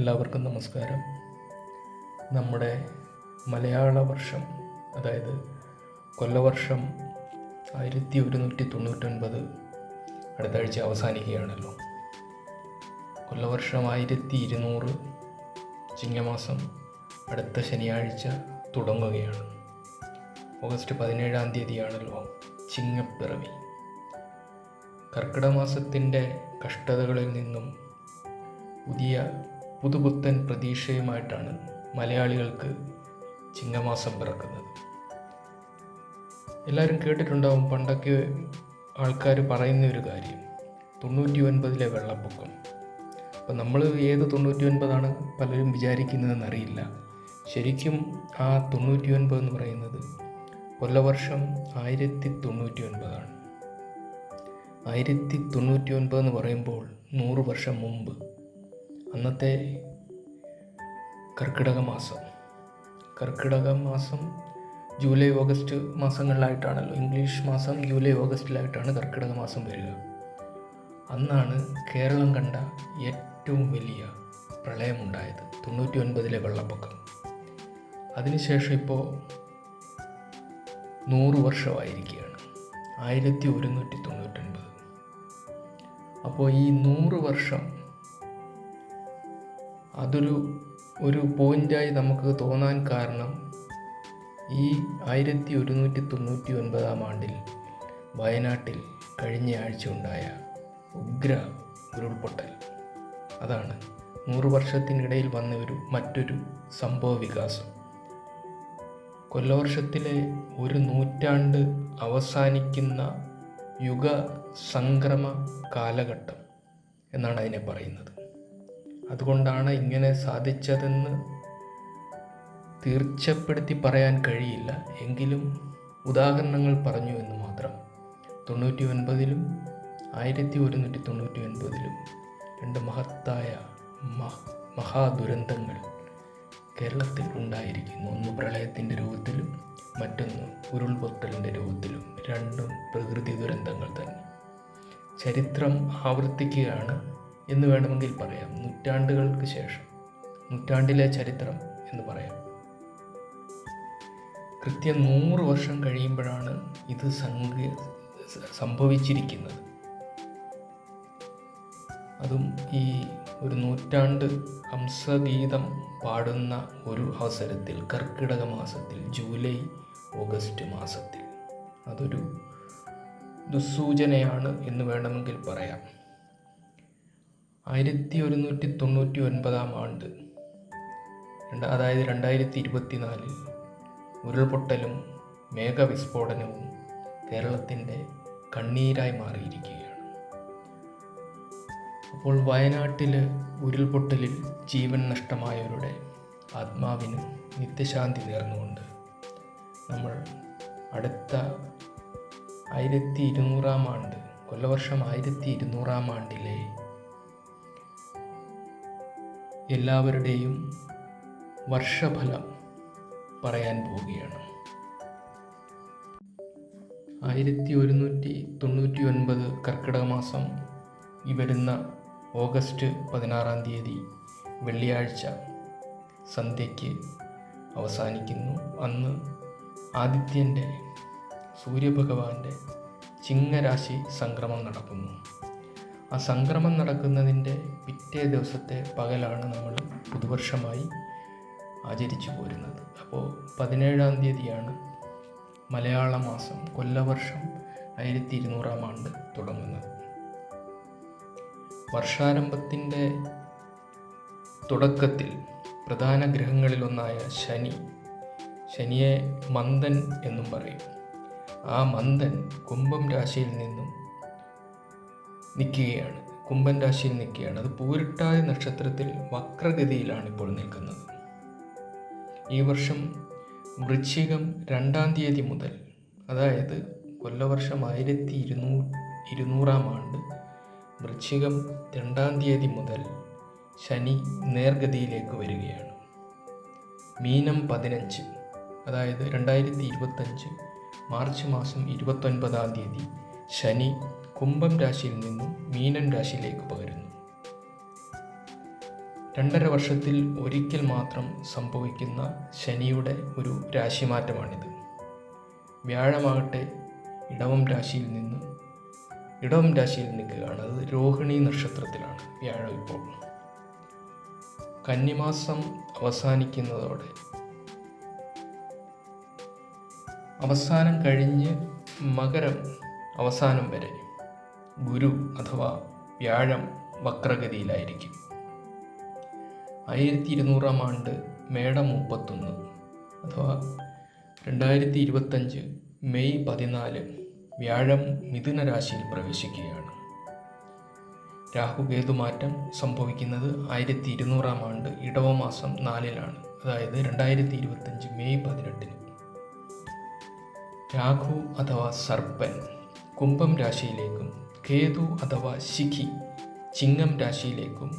എല്ലാവർക്കും നമസ്കാരം. നമ്മുടെ മലയാള വർഷം, അതായത് കൊല്ലവർഷം 1199 അടുത്ത ആഴ്ച അവസാനിക്കുകയാണല്ലോ. കൊല്ലവർഷം 1200 ചിങ്ങമാസം അടുത്ത ശനിയാഴ്ച തുടങ്ങുകയാണ്. ഓഗസ്റ്റ് 17-ാം തീയതിയാണല്ലോ ചിങ്ങപ്പിറവി. കർക്കിടക മാസത്തിൻ്റെ കഷ്ടതകളിൽ നിന്നും പുതുപുത്തൻ പ്രതീക്ഷയുമായിട്ടാണ് മലയാളികൾക്ക് ചിങ്ങമാസം പിറക്കുന്നത്. എല്ലാവരും കേട്ടിട്ടുണ്ടാവും, പണ്ടൊക്കെ ആൾക്കാർ പറയുന്ന ഒരു കാര്യം 99-ലെ വെള്ളപ്പൊക്കം. അപ്പം നമ്മൾ ഏത് 99 പലരും വിചാരിക്കുന്നതെന്നറിയില്ല. ശരിക്കും ആ 99 എന്ന് പറയുന്നത് കൊല്ലവർഷം 1099. 1099 എന്ന് പറയുമ്പോൾ 100 വർഷം മുമ്പ് അന്നത്തെ കർക്കിടക മാസം ജൂലൈ ഓഗസ്റ്റ് മാസങ്ങളിലായിട്ടാണല്ലോ. ഇംഗ്ലീഷ് മാസം ജൂലൈ ഓഗസ്റ്റിലായിട്ടാണ് കർക്കിടക മാസം വരിക. അന്നാണ് കേരളം കണ്ട ഏറ്റവും വലിയ പ്രളയമുണ്ടായത്, 99-ലെ വെള്ളപ്പൊക്കം. അതിനുശേഷം ഇപ്പോൾ 100 വർഷമായിരിക്കുകയാണ്, 1199. അപ്പോൾ ഈ 100 വർഷം അതൊരു പോയിൻ്റായി നമുക്ക് തോന്നാൻ കാരണം ഈ 1199 ആണ്ടിൽ വയനാട്ടിൽ കഴിഞ്ഞ ആഴ്ച ഉണ്ടായ ഉഗ്ര ഉരുൾപൊട്ടൽ. അതാണ് 100 വർഷത്തിനിടയിൽ വന്ന മറ്റൊരു സംഭവ വികാസം. കൊല്ലവർഷത്തിലെ ഒരു നൂറ്റാണ്ട് അവസാനിക്കുന്ന യുഗ സംക്രമ കാലഘട്ടം എന്നാണ് അതിനെ പറയുന്നത്. അതുകൊണ്ടാണ് ഇങ്ങനെ സാധിച്ചതെന്ന് തീർച്ചപ്പെടുത്തി പറയാൻ കഴിയില്ല, എങ്കിലും ഉദാഹരണങ്ങൾ പറഞ്ഞു എന്ന് മാത്രം. 99-ലും 1199-ലും രണ്ട് മഹത്തായ മഹാദുരന്തങ്ങൾ കേരളത്തിൽ ഉണ്ടായിരിക്കുന്നു. ഒന്ന് പ്രളയത്തിൻ്റെ രൂപത്തിലും മറ്റൊന്ന് ഉരുൾപൊട്ടലിൻ്റെ രൂപത്തിലും. രണ്ടും പ്രകൃതി ദുരന്തങ്ങൾ തന്നെ. ചരിത്രം ആവർത്തിക്കുകയാണ് എന്ന് വേണമെങ്കിൽ പറയാം. നൂറ്റാണ്ടുകൾക്ക് ശേഷം, നൂറ്റാണ്ടിലെ ചരിത്രം എന്ന് പറയാം. കൃത്യം 100 വർഷം കഴിയുമ്പോഴാണ് ഇത് സംഭവിച്ചിരിക്കുന്നത്. അതും ഈ ഒരു നൂറ്റാണ്ട് ഹംസഗീതം പാടുന്ന ഒരു അവസരത്തിൽ, കർക്കിടക മാസത്തിൽ, ജൂലൈ ഓഗസ്റ്റ് മാസത്തിൽ. അതൊരു ദുസ്സൂചനയാണ് എന്ന് വേണമെങ്കിൽ പറയാം. 1199 ആണ്ട്, അതായത് 2024 ഉരുൾപൊട്ടലും മേഘവിസ്ഫോടനവും കേരളത്തിൻ്റെ കണ്ണീരായി മാറിയിരിക്കുകയാണ്. അപ്പോൾ വയനാട്ടിൽ ഉരുൾപൊട്ടലിൽ ജീവൻ നഷ്ടമായവരുടെ ആത്മാവിന് നിത്യശാന്തി നേർന്നുകൊണ്ട് നമ്മൾ അടുത്ത 1200 ആണ്ട്, കൊല്ലവർഷം 1200 ആണ്ടിലെ എല്ലാവരുടെയും വർഷഫലം പറയാൻ പോവുകയാണ്. 1199 കർക്കിടക മാസം ഈ വരുന്ന ഓഗസ്റ്റ് 16-ാം തീയതി വെള്ളിയാഴ്ച സന്ധ്യയ്ക്ക് അവസാനിക്കുന്നു. അന്ന് ആദിത്യൻ്റെ, സൂര്യഭഗവാന്റെ ചിങ്ങരാശി സംക്രമം നടക്കുന്നു. ആ സംക്രമം നടക്കുന്നതിൻ്റെ പിറ്റേ ദിവസത്തെ പകലാണ് നമ്മൾ പുതുവർഷമായി ആചരിച്ചു പോരുന്നത്. അപ്പോൾ 17-ാം തീയതിയാണ് മലയാള മാസം കൊല്ലവർഷം 1200 ആണ്ട് തുടങ്ങുന്നത്. വർഷാരംഭത്തിൻ്റെ തുടക്കത്തിൽ പ്രധാന ഗ്രഹങ്ങളിലൊന്നായ ശനിയെ മന്ദൻ എന്നും പറയും. ആ മന്ദൻ കുംഭം രാശിയിൽ നിന്നും കുംഭൻ രാശിയിൽ നിൽക്കുകയാണ്. അത് പൂരിട്ടാതി നക്ഷത്രത്തിൽ വക്രഗതിയിലാണ് ഇപ്പോൾ നിൽക്കുന്നത്. ഈ വർഷം വൃശ്ചികം 2-ാം തീയതി മുതൽ, അതായത് കൊല്ലവർഷം 1200 ആണ്ട് വൃശ്ചികം 2-ാം തീയതി മുതൽ ശനി നേർഗതിയിലേക്ക് വരികയാണ്. മീനം 15, അതായത് 2025 മാർച്ച് മാസം 29-ാം തീയതി ശനി കുംഭം രാശിയിൽ നിന്നും മീനൻ രാശിയിലേക്ക് പകരുന്നു. 2.5 വർഷത്തിൽ ഒരിക്കൽ മാത്രം സംഭവിക്കുന്ന ശനിയുടെ ഒരു രാശിമാറ്റമാണിത്. വ്യാഴമാകട്ടെ ഇടവം രാശിയിൽ നിൽക്കുകയാണ്. അത് രോഹിണി നക്ഷത്രത്തിലാണ് വ്യാഴം ഇപ്പോൾ. കന്നിമാസം അവസാനിക്കുന്നതോടെ അവസാനം കഴിഞ്ഞ് മകരം അവസാനം വരെ ഗുരു അഥവാ വ്യാഴം വക്രഗതിയിലായിരിക്കും. 1200 ആണ്ട് മേടം 31 അഥവാ 2025 മെയ് 14 വ്യാഴം മിഥുന രാശിയിൽ പ്രവേശിക്കുകയാണ്. രാഹുകേതു മാറ്റം സംഭവിക്കുന്നത് 1200 ആണ്ട് ഇടവമാസം 4-ലാണ്, അതായത് 2025 മെയ് 18. രാഹു അഥവാ സർപ്പൻ കുംഭം രാശിയിലേക്കും കേതു അഥവാ ശിഖി ചിങ്ങം രാശിയിലേക്കും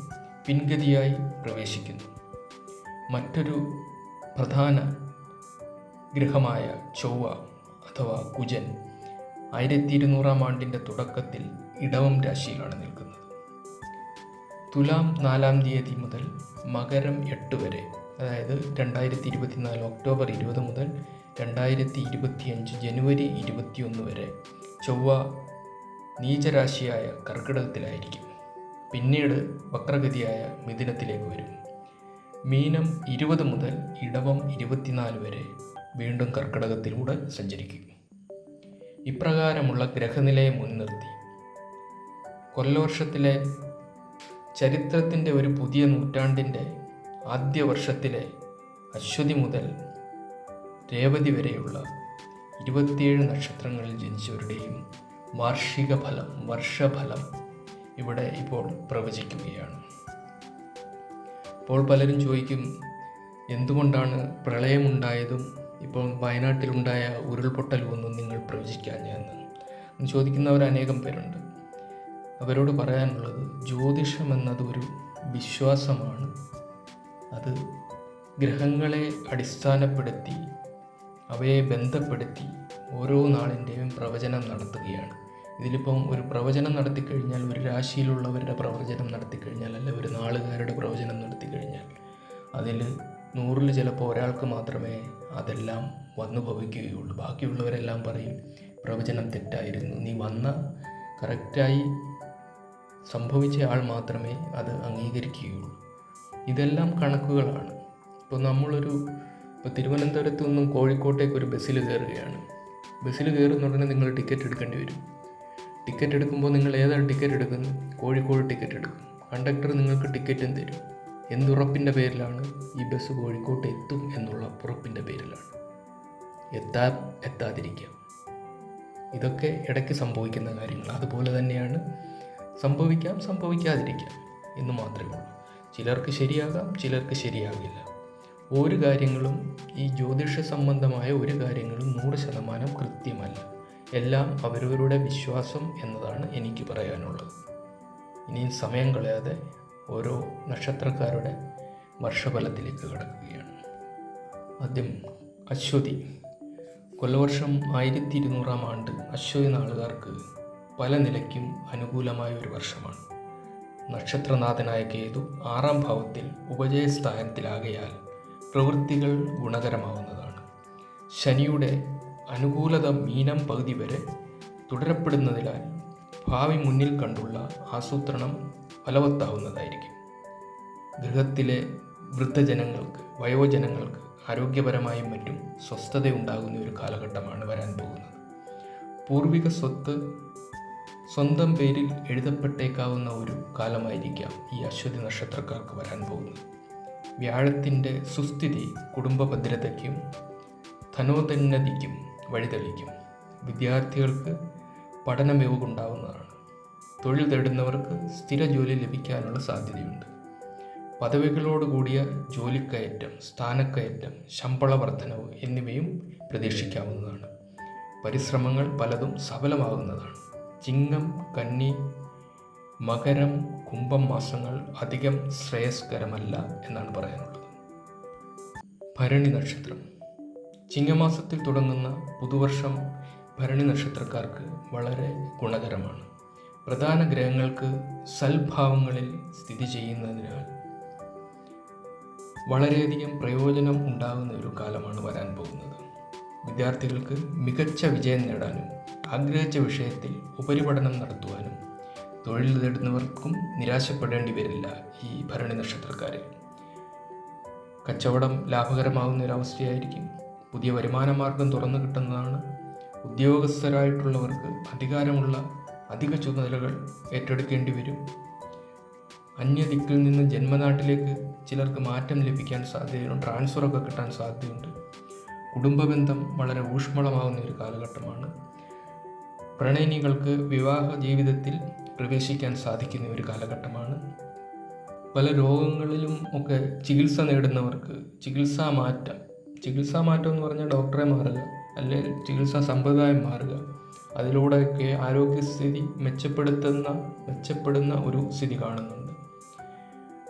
പിൻഗതിയായി പ്രവേശിക്കുന്നു. മറ്റൊരു പ്രധാന ഗ്രഹമായ ചൊവ്വ അഥവാ കുജൻ 1200 ആണ്ടിൻ്റെ തുടക്കത്തിൽ ഇടവം രാശിയിലാണ് നിൽക്കുന്നത്. തുലാം 4-ാം തീയതി മുതൽ മകരം 8 വരെ, അതായത് 2024 ഒക്ടോബർ 20 മുതൽ 2025 ജനുവരി 21 വരെ ചൊവ്വ നീചരാശിയായ കർക്കിടകത്തിലായിരിക്കും. പിന്നീട് വക്രഗതിയായ മിഥുനത്തിലേക്ക് വരും. മീനം 20 മുതൽ ഇടവം 24 വരെ വീണ്ടും കർക്കിടകത്തിലൂടെ സഞ്ചരിക്കും. ഇപ്രകാരമുള്ള ഗ്രഹനിലയെ മുൻനിർത്തി കൊല്ലവർഷത്തിലെ ചരിത്രത്തിൻ്റെ ഒരു പുതിയ നൂറ്റാണ്ടിൻ്റെ ആദ്യ വർഷത്തിലെ അശ്വതി മുതൽ രേവതി വരെയുള്ള 27 നക്ഷത്രങ്ങളിൽ ജനിച്ചവരുടെയും വാർഷിക ഫലം, വർഷഫലം ഇവിടെ ഇപ്പോൾ പ്രവചിക്കുകയാണ്. അപ്പോൾ പലരും ചോദിക്കും, എന്തുകൊണ്ടാണ് പ്രളയമുണ്ടായതും ഇപ്പോൾ വയനാട്ടിലുണ്ടായ ഉരുൾപൊട്ടലുമൊന്നും നിങ്ങൾ പ്രവചിക്കാഞ്ഞെന്ന് ചോദിക്കുന്നവർ അനേകം പേരുണ്ട്. അവരോട് പറയാനുള്ളത്, ജ്യോതിഷം എന്നതൊരു വിശ്വാസമാണ്. അത് ഗ്രഹങ്ങളെ അടിസ്ഥാനപ്പെടുത്തി അവയെ ബന്ധപ്പെടുത്തി ഓരോ നാളിൻ്റെയും പ്രവചനം നടത്തുകയാണ്. ഇതിലിപ്പം ഒരു പ്രവചനം നടത്തിക്കഴിഞ്ഞാൽ, ഒരു രാശിയിലുള്ളവരുടെ പ്രവചനം നടത്തിക്കഴിഞ്ഞാൽ, അല്ല ഒരു നാളുകാരുടെ പ്രവചനം നടത്തിക്കഴിഞ്ഞാൽ അതിൽ 100-ൽ ചിലപ്പോൾ ഒരാൾക്ക് മാത്രമേ അതെല്ലാം വന്നു ഭവിക്കുകയുള്ളൂ. ബാക്കിയുള്ളവരെല്ലാം പറയും പ്രവചനം തെറ്റായിരുന്നു, നീ വന്ന കറക്റ്റായി സംഭവിച്ച ആൾ മാത്രമേ അത് അംഗീകരിക്കുകയുള്ളൂ. ഇതെല്ലാം കണക്കുകളാണ്. ഇപ്പോൾ തിരുവനന്തപുരത്തു നിന്നും കോഴിക്കോട്ടേക്ക് ഒരു ബസ്സിൽ കയറുകയാണ്. ബസ്സിൽ കയറുന്ന ഉടനെ നിങ്ങൾ ടിക്കറ്റ് എടുക്കേണ്ടി വരും. ടിക്കറ്റ് എടുക്കുമ്പോൾ നിങ്ങൾ ഏതാണ് ടിക്കറ്റ് എടുക്കുന്നത്? കോഴിക്കോട് ടിക്കറ്റ് എടുക്കും. കണ്ടക്ടർ നിങ്ങൾക്ക് ടിക്കറ്റും തരും. എന്തുറപ്പിൻ്റെ പേരിലാണ്? ഈ ബസ് കോഴിക്കോട്ട് എത്തും എന്നുള്ള ഉറപ്പിൻ്റെ പേരിലാണ്. എത്താതിരിക്കാം. ഇതൊക്കെ ഇടയ്ക്ക് സംഭവിക്കുന്ന കാര്യങ്ങൾ. അതുപോലെ തന്നെയാണ് സംഭവിക്കാം, സംഭവിക്കാതിരിക്കാം എന്ന് മാത്രമേ ഉള്ളൂ. ചിലർക്ക് ശരിയാകാം, ചിലർക്ക് ശരിയാകില്ല. ഒരു കാര്യങ്ങളും, ഈ ജ്യോതിഷ സംബന്ധമായ ഒരു കാര്യങ്ങളും 100% കൃത്യമല്ല. എല്ലാം അവരവരുടെ വിശ്വാസം എന്നതാണ് എനിക്ക് പറയാനുള്ളത്. ഇനിയും സമയം കളയാതെ ഓരോ നക്ഷത്രക്കാരുടെ വർഷഫലത്തിലേക്ക് കടക്കുകയാണ്. ആദ്യം അശ്വതി. കൊല്ലവർഷം 1200 ആണ്ട് അശ്വതി നാളുകാർക്ക് പല നിലയ്ക്കും അനുകൂലമായ ഒരു വർഷമാണ്. നക്ഷത്രനാഥനായ കേതു 6-ാം ഭാവത്തിൽ ഉപജയസ്ഥാനത്തിലാകയാൽ പ്രവൃത്തികൾ ഗുണകരമാവുന്നതാണ്. ശനിയുടെ അനുകൂലത മീനം പകുതി വരെ തുടരപ്പെടുന്നതിനാൽ ഭാവി മുന്നിൽ കണ്ടുള്ള ആസൂത്രണം ഫലവത്താവുന്നതായിരിക്കും. ഗൃഹത്തിലെ വൃദ്ധജനങ്ങൾക്ക്, വയോജനങ്ങൾക്ക് ആരോഗ്യപരമായും മറ്റും സ്വസ്ഥതയുണ്ടാകുന്ന ഒരു കാലഘട്ടമാണ് വരാൻ പോകുന്നത്. പൂർവിക സ്വത്ത് സ്വന്തം പേരിൽ എഴുതപ്പെട്ടേക്കാവുന്ന ഒരു കാലമായിരിക്കാം ഈ അശ്വതി നക്ഷത്രക്കാർക്ക് വരാൻ പോകുന്നത്. വ്യാഴത്തിൻ്റെ സുസ്ഥിതി കുടുംബ ഭദ്രതയ്ക്കും ധനോന്നതിക്കും വഴിതെളിക്കും. വിദ്യാർത്ഥികൾക്ക് പഠന മികവുണ്ടാവുന്നതാണ്. തൊഴിൽ തേടുന്നവർക്ക് സ്ഥിര ജോലി ലഭിക്കാനുള്ള സാധ്യതയുണ്ട്. പദവികളോടുകൂടിയ ജോലിക്കയറ്റം, സ്ഥാനക്കയറ്റം, ശമ്പള വർധനവ് എന്നിവയും പ്രതീക്ഷിക്കാവുന്നതാണ്. പരിശ്രമങ്ങൾ പലതും സഫലമാകുന്നതാണ്. ചിങ്ങം, കന്നി, മകരം, കുംഭം മാസങ്ങൾ അധികം ശ്രേയസ്കരമല്ല എന്നാണ് പറയാനുള്ളത്. ഭരണി നക്ഷത്രം. ചിങ്ങമാസത്തിൽ തുടങ്ങുന്ന പുതുവർഷം ഭരണി നക്ഷത്രക്കാർക്ക് വളരെ ഗുണകരമാണ്. പ്രധാന ഗ്രഹങ്ങൾക്ക് സൽഭാവങ്ങളിൽ സ്ഥിതി ചെയ്യുന്നതിനാൽ വളരെയധികം പ്രയോജനം ഉണ്ടാകുന്ന ഒരു കാലമാണ് വരാൻ പോകുന്നത്. വിദ്യാർത്ഥികൾക്ക് മികച്ച വിജയം നേടാനും ആഗ്രഹിച്ച വിഷയത്തിൽ ഉപരിപഠനം നടത്തുവാനും തൊഴിൽ തേടുന്നവർക്കും നിരാശപ്പെടേണ്ടി വരില്ല ഈ ഭരണി നക്ഷത്രക്കാരിൽ. കച്ചവടം ലാഭകരമാകുന്ന ഒരവസ്ഥയായിരിക്കും. പുതിയ വരുമാന മാർഗം തുറന്നു കിട്ടുന്നതാണ്. ഉദ്യോഗസ്ഥരായിട്ടുള്ളവർക്ക് അധിക ചുമതലകൾ ഏറ്റെടുക്കേണ്ടി വരും. അന്യദിക്കിൽ നിന്ന് ജന്മനാട്ടിലേക്ക് ചിലർക്ക് മാറ്റം ലഭിക്കാൻ സാധ്യതയുണ്ട്. ട്രാൻസ്ഫറൊക്കെ കിട്ടാൻ സാധ്യതയുണ്ട്. കുടുംബബന്ധം വളരെ ഊഷ്മളമാകുന്ന ഒരു കാലഘട്ടമാണ്. പ്രണയിനികൾക്ക് വിവാഹ ജീവിതത്തിൽ പ്രവേശിക്കാൻ സാധിക്കുന്ന ഒരു കാലഘട്ടമാണ്. പല രോഗങ്ങളിലും ഒക്കെ ചികിത്സ നേടുന്നവർക്ക് ചികിത്സാ മാറ്റം എന്ന് പറഞ്ഞാൽ ഡോക്ടറെ മാറുക, അല്ലെങ്കിൽ ചികിത്സാ സമ്പ്രദായം മാറുക, അതിലൂടെയൊക്കെ ആരോഗ്യസ്ഥിതി മെച്ചപ്പെടുന്ന ഒരു സ്ഥിതി കാണുന്നുണ്ട്.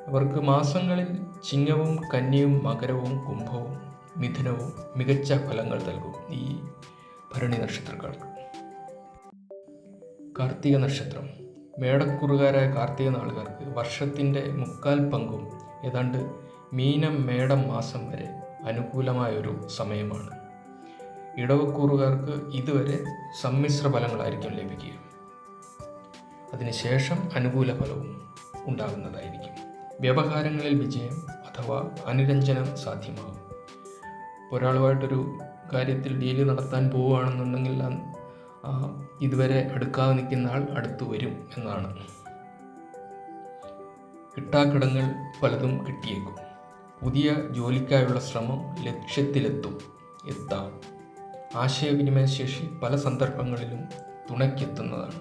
അവർക്ക് മാസങ്ങളിൽ ചിങ്ങവും കന്നിയും മകരവും കുംഭവും മിഥുനവും മികച്ച ഫലങ്ങൾ നൽകും ഈ ഭരണി നക്ഷത്രക്കാർക്ക്. കാർത്തിക നക്ഷത്രം. മേടക്കുറുകാരായ കാർത്തിക നാളുകാർക്ക് വർഷത്തിൻ്റെ 3/4 പങ്കും ഏതാണ്ട് മീനം മേടം മാസം വരെ അനുകൂലമായൊരു സമയമാണ്. ഇടവക്കൂറുകാർക്ക് ഇതുവരെ സമ്മിശ്ര ഫലങ്ങളായിരിക്കും ലഭിക്കുക. അതിനുശേഷം അനുകൂല ഫലവും ഉണ്ടാകുന്നതായിരിക്കും. വ്യവഹാരങ്ങളിൽ വിജയം അഥവാ അനുരഞ്ജനം സാധ്യമാകും. ഒരാളുമായിട്ടൊരു കാര്യത്തിൽ ഡീല് നടത്താൻ പോവുകയാണെന്നുണ്ടെങ്കിൽ ഇതുവരെ അടുക്കാതെ നിൽക്കുന്ന ആൾ അടുത്തു വരും എന്നാണ്. കിട്ടാക്കടങ്ങൾ പലതും കിട്ടിയേക്കും. പുതിയ ജോലിക്കായുള്ള ശ്രമം ലക്ഷ്യത്തിലെത്താം. ആശയവിനിമയ ശേഷി പല സന്ദർഭങ്ങളിലും തുണയ്ക്കെത്തുന്നതാണ്.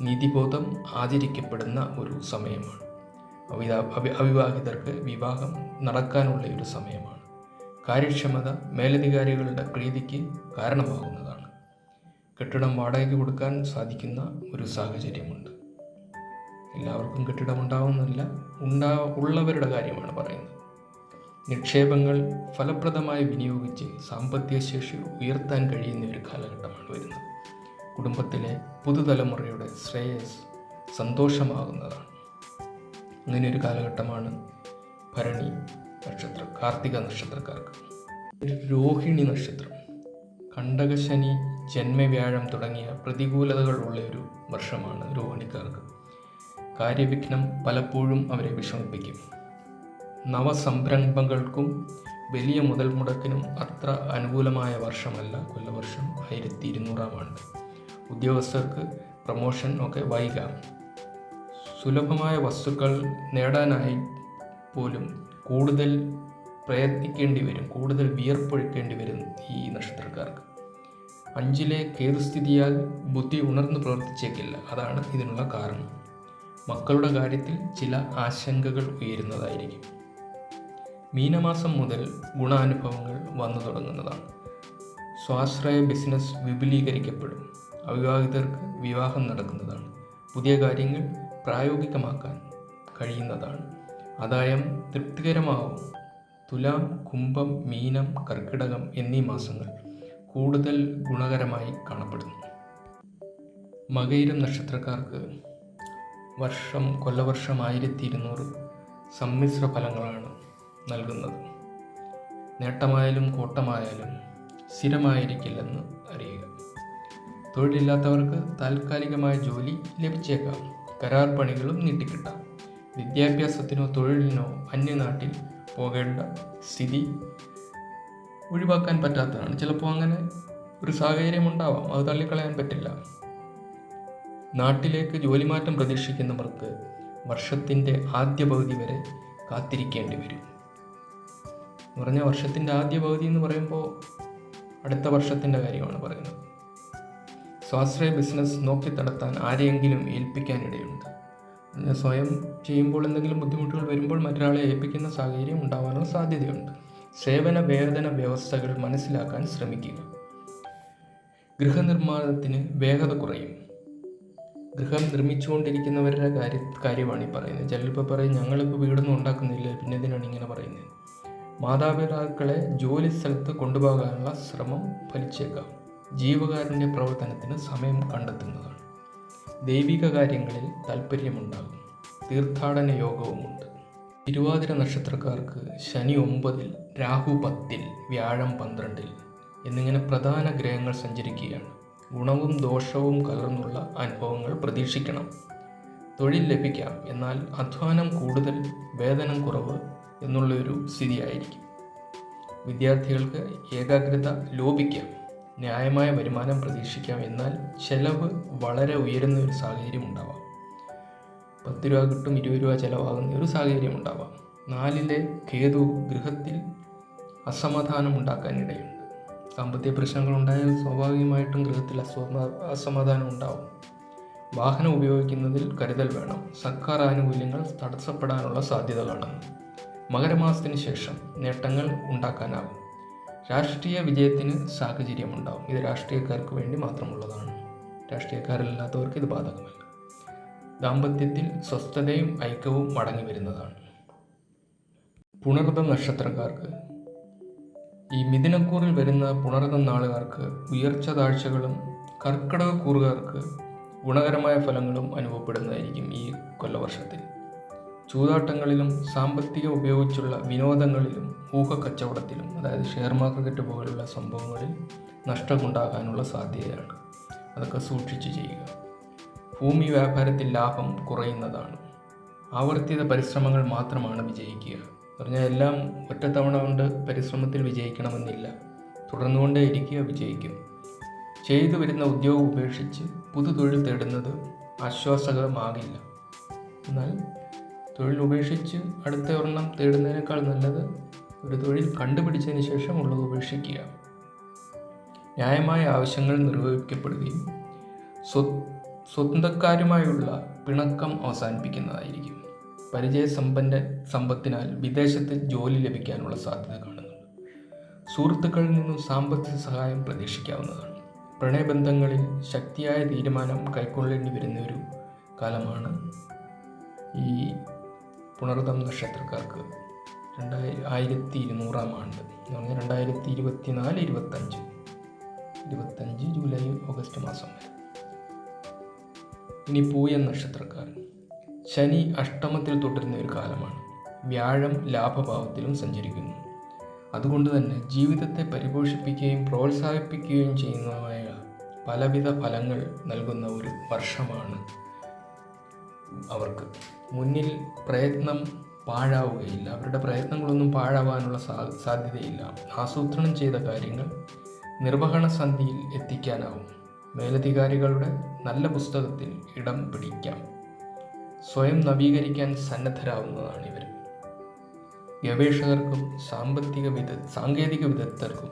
നീതിബോധം ആചരിക്കപ്പെടുന്ന ഒരു സമയമാണ്. അവിവാഹിതർക്ക് വിവാഹം നടക്കാനുള്ള ഒരു സമയമാണ്. കാര്യക്ഷമത മേലധികാരികളുടെ പ്രീതിക്ക് കാരണമാകുന്നതാണ്. കെട്ടിടം വാടകയ്ക്ക് കൊടുക്കാൻ സാധിക്കുന്ന ഒരു സാഹചര്യമുണ്ട്. എല്ലാവർക്കും കെട്ടിടം ഉണ്ടാവുന്നില്ല, ഉള്ളവരുടെ കാര്യമാണ് പറയുന്നത്. നിക്ഷേപങ്ങൾ ഫലപ്രദമായി വിനിയോഗിച്ച് സാമ്പത്തിക ശേഷി ഉയർത്താൻ കഴിയുന്ന ഒരു കാലഘട്ടമാണ് വരുന്നത്. കുടുംബത്തിലെ പുതുതലമുറയുടെ ശ്രേയസ് സന്തോഷമാകുന്നതാണ്. അങ്ങനെ ഒരു കാലഘട്ടമാണ് ഭരണി നക്ഷത്രം, കാർത്തിക നക്ഷത്രക്കാർക്ക്. രോഹിണി നക്ഷത്രം. കണ്ടകശനി, ജന്മവ്യാഴം തുടങ്ങിയ പ്രതികൂലതകൾ ഉള്ള ഒരു വർഷമാണ് രോഹിണിക്കാർക്ക്. കാര്യവിഘ്നം പലപ്പോഴും അവരെ വിഷമിപ്പിക്കും. നവസംരംഭങ്ങൾക്കും വലിയ മുതൽ മുടക്കിനും അത്ര അനുകൂലമായ വർഷമല്ല കൊല്ലവർഷം 1200 ആണ്ട്. ഉദ്യോഗസ്ഥർക്ക് പ്രമോഷൻ ഒക്കെ വൈകാം. സുലഭമായ വസ്തുക്കൾ നേടാനായി പോലും കൂടുതൽ പ്രയത്നിക്കേണ്ടി വരും, കൂടുതൽ വിയർപ്പൊഴുക്കേണ്ടി വരും ഈ നക്ഷത്രക്കാർക്ക്. 5ലെ കേതുസ്ഥിതിയാൽ ബുദ്ധി ഉണർന്നു പ്രവർത്തിച്ചേക്കില്ല. അതാണ് ഇതിനുള്ള കാരണം. മക്കളുടെ കാര്യത്തിൽ ചില ആശങ്കകൾ ഉയരുന്നതായിരിക്കും. മീനമാസം മുതൽ ഗുണാനുഭവങ്ങൾ വന്നു തുടങ്ങുന്നതാണ്. സ്വാശ്രയ ബിസിനസ് വിപുലീകരിക്കപ്പെടും. അവിവാഹിതർക്ക് വിവാഹം നടക്കുന്നതാണ്. പുതിയ കാര്യങ്ങൾ പ്രായോഗികമാക്കാൻ കഴിയുന്നതാണ്. ആദായം തൃപ്തികരമാവും. തുലാം, കുംഭം, മീനം, കർക്കിടകം എന്നീ മാസങ്ങൾ കൂടുതൽ ഗുണകരമായി കാണപ്പെടുന്നു. മകയിരം നക്ഷത്രക്കാർക്ക് കൊല്ലവർഷം 1200 സമ്മിശ്ര ഫലങ്ങളാണ് നൽകുന്നത്. നേട്ടമായാലും കോട്ടമായാലും സ്ഥിരമായിരിക്കില്ലെന്ന് അറിയുക. തൊഴിലില്ലാത്തവർക്ക് താൽക്കാലികമായ ജോലി ലഭിച്ചേക്കാം. കരാർ പണികളും നീട്ടിക്കിട്ടാം. വിദ്യാഭ്യാസത്തിനോ തൊഴിലിനോ അന്യനാട്ടിൽ പോകേണ്ട സ്ഥിതി ഒഴിവാക്കാൻ പറ്റാത്തതാണ്. ചിലപ്പോൾ അങ്ങനെ ഒരു സാഹചര്യം ഉണ്ടാവാം, അത് തള്ളിക്കളയാൻ പറ്റില്ല. നാട്ടിലേക്ക് ജോലിമാറ്റം പ്രതീക്ഷിക്കുന്നവർക്ക് വർഷത്തിൻ്റെ ആദ്യ പകുതി വരെ കാത്തിരിക്കേണ്ടി വരും. എന്ന് പറഞ്ഞാൽ വർഷത്തിൻ്റെ ആദ്യ പകുതി എന്ന് പറയുമ്പോൾ അടുത്ത വർഷത്തിൻ്റെ കാര്യമാണ് പറയുന്നത്. സ്വാശ്രയ ബിസിനസ് നോക്കി നടത്താൻ ആരെയെങ്കിലും ഏൽപ്പിക്കാനിടയുണ്ട്. സ്വയം ചെയ്യുമ്പോൾ എന്തെങ്കിലും ബുദ്ധിമുട്ടുകൾ വരുമ്പോൾ മറ്റൊരാളെ ഏൽപ്പിക്കുന്ന സാഹചര്യം ഉണ്ടാവാനുള്ള സാധ്യതയുണ്ട്. സേവന വേതന വ്യവസ്ഥകൾ മനസ്സിലാക്കാൻ ശ്രമിക്കുക. ഗൃഹനിർമ്മാണത്തിന് വേഗത കുറയും. ഗൃഹം നിർമ്മിച്ചുകൊണ്ടിരിക്കുന്നവരുടെ കാര്യമാണ് ഈ പറയുന്നത്. ചിലപ്പോൾ പറയും ഞങ്ങളിപ്പോൾ വീടൊന്നും ഉണ്ടാക്കുന്നില്ല, പിന്നെ ഇതിനാണ് ഇങ്ങനെ പറയുന്നത്. മാതാപിതാക്കളെ ജോലി സ്ഥലത്ത് കൊണ്ടുപോകാനുള്ള ശ്രമം ഫലിച്ചേക്കാം. ജീവകാരുണ്യ പ്രവർത്തനത്തിന് സമയം കണ്ടെത്തുന്നതാണ്. ദൈവിക കാര്യങ്ങളിൽ താല്പര്യമുണ്ടാകും. തീർത്ഥാടന യോഗവുമുണ്ട്. തിരുവാതിര നക്ഷത്രക്കാർക്ക് ശനി 9, രാഹു 10, വ്യാഴം 12 എന്നിങ്ങനെ പ്രധാന ഗ്രഹങ്ങൾ സഞ്ചരിക്കുകയാണ്. ഗുണവും ദോഷവും കലർന്നുള്ള അനുഭവങ്ങൾ പ്രതീക്ഷിക്കണം. തൊഴിൽ ലഭിക്കാം, എന്നാൽ അധ്വാനം കൂടുതൽ, വേതനം കുറവ് എന്നുള്ളൊരു സ്ഥിതിയായിരിക്കും. വിദ്യാർത്ഥികൾക്ക് ഏകാഗ്രത ലോപിക്കാം. ന്യായമായ വരുമാനം പ്രതീക്ഷിക്കാം, എന്നാൽ ചെലവ് വളരെ ഉയരുന്ന ഒരു സാഹചര്യം ഉണ്ടാവാം. 10 രൂപ കിട്ടും, 20 രൂപ ചിലവാകുന്ന ഒരു സാഹചര്യം ഉണ്ടാവാം. 4-ലെ കേതു ഗൃഹത്തിൽ അസമാധാനം ഉണ്ടാക്കാനിടയുണ്ട്. സാമ്പത്തിക പ്രശ്നങ്ങൾ ഉണ്ടായാൽ സ്വാഭാവികമായിട്ടും ഗൃഹത്തിൽ അസമാധാനം ഉണ്ടാവും. വാഹനം ഉപയോഗിക്കുന്നതിൽ കരുതൽ വേണം. സർക്കാർ ആനുകൂല്യങ്ങൾ തടസ്സപ്പെടാനുള്ള സാധ്യത കാണുന്നു. മകരമാസത്തിന് ശേഷം നേട്ടങ്ങൾ ഉണ്ടാക്കാനാവും. രാഷ്ട്രീയ വിജയത്തിന് സാഹചര്യമുണ്ടാവും. ഇത് രാഷ്ട്രീയക്കാർക്ക് വേണ്ടി മാത്രമുള്ളതാണ്. രാഷ്ട്രീയക്കാരല്ലാത്തവർക്ക് ഇത് ബാധകമല്ല. ദാമ്പത്യത്തിൽ സ്വസ്ഥതയും ഐക്യവും മടങ്ങി വരുന്നതാണ്. പുണർദം നക്ഷത്രക്കാർക്ക്, ഈ മിഥുനക്കൂറിൽ വരുന്ന പുണർദം നാളുകാർക്ക് ഉയർച്ച താഴ്ചകളും കർക്കിടക കൂറുകാർക്ക് ഗുണകരമായ ഫലങ്ങളും അനുഭവപ്പെടുന്നതായിരിക്കും ഈ കൊല്ലവർഷത്തിൽ. ചൂതാട്ടങ്ങളിലും സാമ്പത്തികം ഉപയോഗിച്ചുള്ള വിനോദങ്ങളിലും ഊഹക്കച്ചവടത്തിലും, അതായത് ഷെയർ മാർക്കറ്റ് പോലുള്ള സംഭവങ്ങളിൽ നഷ്ടമുണ്ടാകാനുള്ള സാധ്യതയാണ്. അതൊക്കെ സൂക്ഷിച്ച് ചെയ്യുക. ഭൂമി വ്യാപാരത്തിൽ ലാഭം കുറയുന്നതാണ്. ആവർത്തിത പരിശ്രമങ്ങൾ മാത്രമാണ് വിജയിക്കുക. പറഞ്ഞാൽ എല്ലാം ഒറ്റത്തവണ കൊണ്ട് പരിശ്രമത്തിൽ വിജയിക്കണമെന്നില്ല. തുടർന്നുകൊണ്ടേ ഇരിക്കുക, വിജയിക്കും. ചെയ്തു വരുന്ന ഉദ്യോഗം ഉപേക്ഷിച്ച് പുതുതൊഴിൽ തേടുന്നത് ആശ്വാസകരമാകില്ല. എന്നാൽ തൊഴിൽ ഉപേക്ഷിച്ച് അടുത്ത ഒരെണ്ണം തേടുന്നതിനേക്കാൾ നല്ലത് ഒരു തൊഴിൽ കണ്ടുപിടിച്ചതിന് ശേഷം ഉള്ളത് ഉപേക്ഷിക്കുക. ന്യായമായ ആവശ്യങ്ങൾ നിർവഹിക്കപ്പെടുകയും സ്വന്തക്കാരുമായുള്ള പിണക്കം അവസാനിപ്പിക്കുന്നതായിരിക്കും. സമ്പത്തിനാൽ വിദേശത്ത് ജോലി ലഭിക്കാനുള്ള സാധ്യത കാണുന്നുണ്ട്. സുഹൃത്തുക്കളിൽ നിന്നും സാമ്പത്തിക സഹായം പ്രതീക്ഷിക്കാവുന്നതാണ്. പ്രണയബന്ധങ്ങളിൽ ശക്തിയായ തീരുമാനം കൈക്കൊള്ളേണ്ടി വരുന്ന ഒരു കാലമാണ് ഈ പുണർദം നക്ഷത്രക്കാർക്ക്. 2200 ആണ്ട് എന്ന് പറഞ്ഞാൽ 2024-25 ജൂലൈ ഓഗസ്റ്റ് മാസം വരെ. ഇനി പൂയം നക്ഷത്രക്കാർ, ശനി അഷ്ടമത്തിൽ തുടരുന്ന ഒരു കാലമാണ്. വ്യാഴം ലാഭഭാവത്തിലും സഞ്ചരിക്കുന്നു. അതുകൊണ്ട് തന്നെ ജീവിതത്തെ പരിപോഷിപ്പിക്കുകയും പ്രോത്സാഹിപ്പിക്കുകയും ചെയ്യുന്നതായ പലവിധ ഫലങ്ങൾ നൽകുന്ന ഒരു വർഷമാണ് അവർക്ക്. മുന്നിൽ പ്രയത്നം പാഴാവുകയില്ല. അവരുടെ പ്രയത്നങ്ങളൊന്നും പാഴാവാനുള്ള സാധ്യതയില്ല. ആസൂത്രണം ചെയ്ത കാര്യങ്ങൾ നിർവഹണ സന്ധിയിൽ എത്തിക്കാനാവും. മേലധികാരികളുടെ നല്ല പുസ്തകത്തിൽ ഇടം പിടിക്കാം. സ്വയം നവീകരിക്കാൻ സന്നദ്ധരാകുന്നതാണ് ഇവർ. ഗവേഷകർക്കും സാങ്കേതിക വിദഗ്ധർക്കും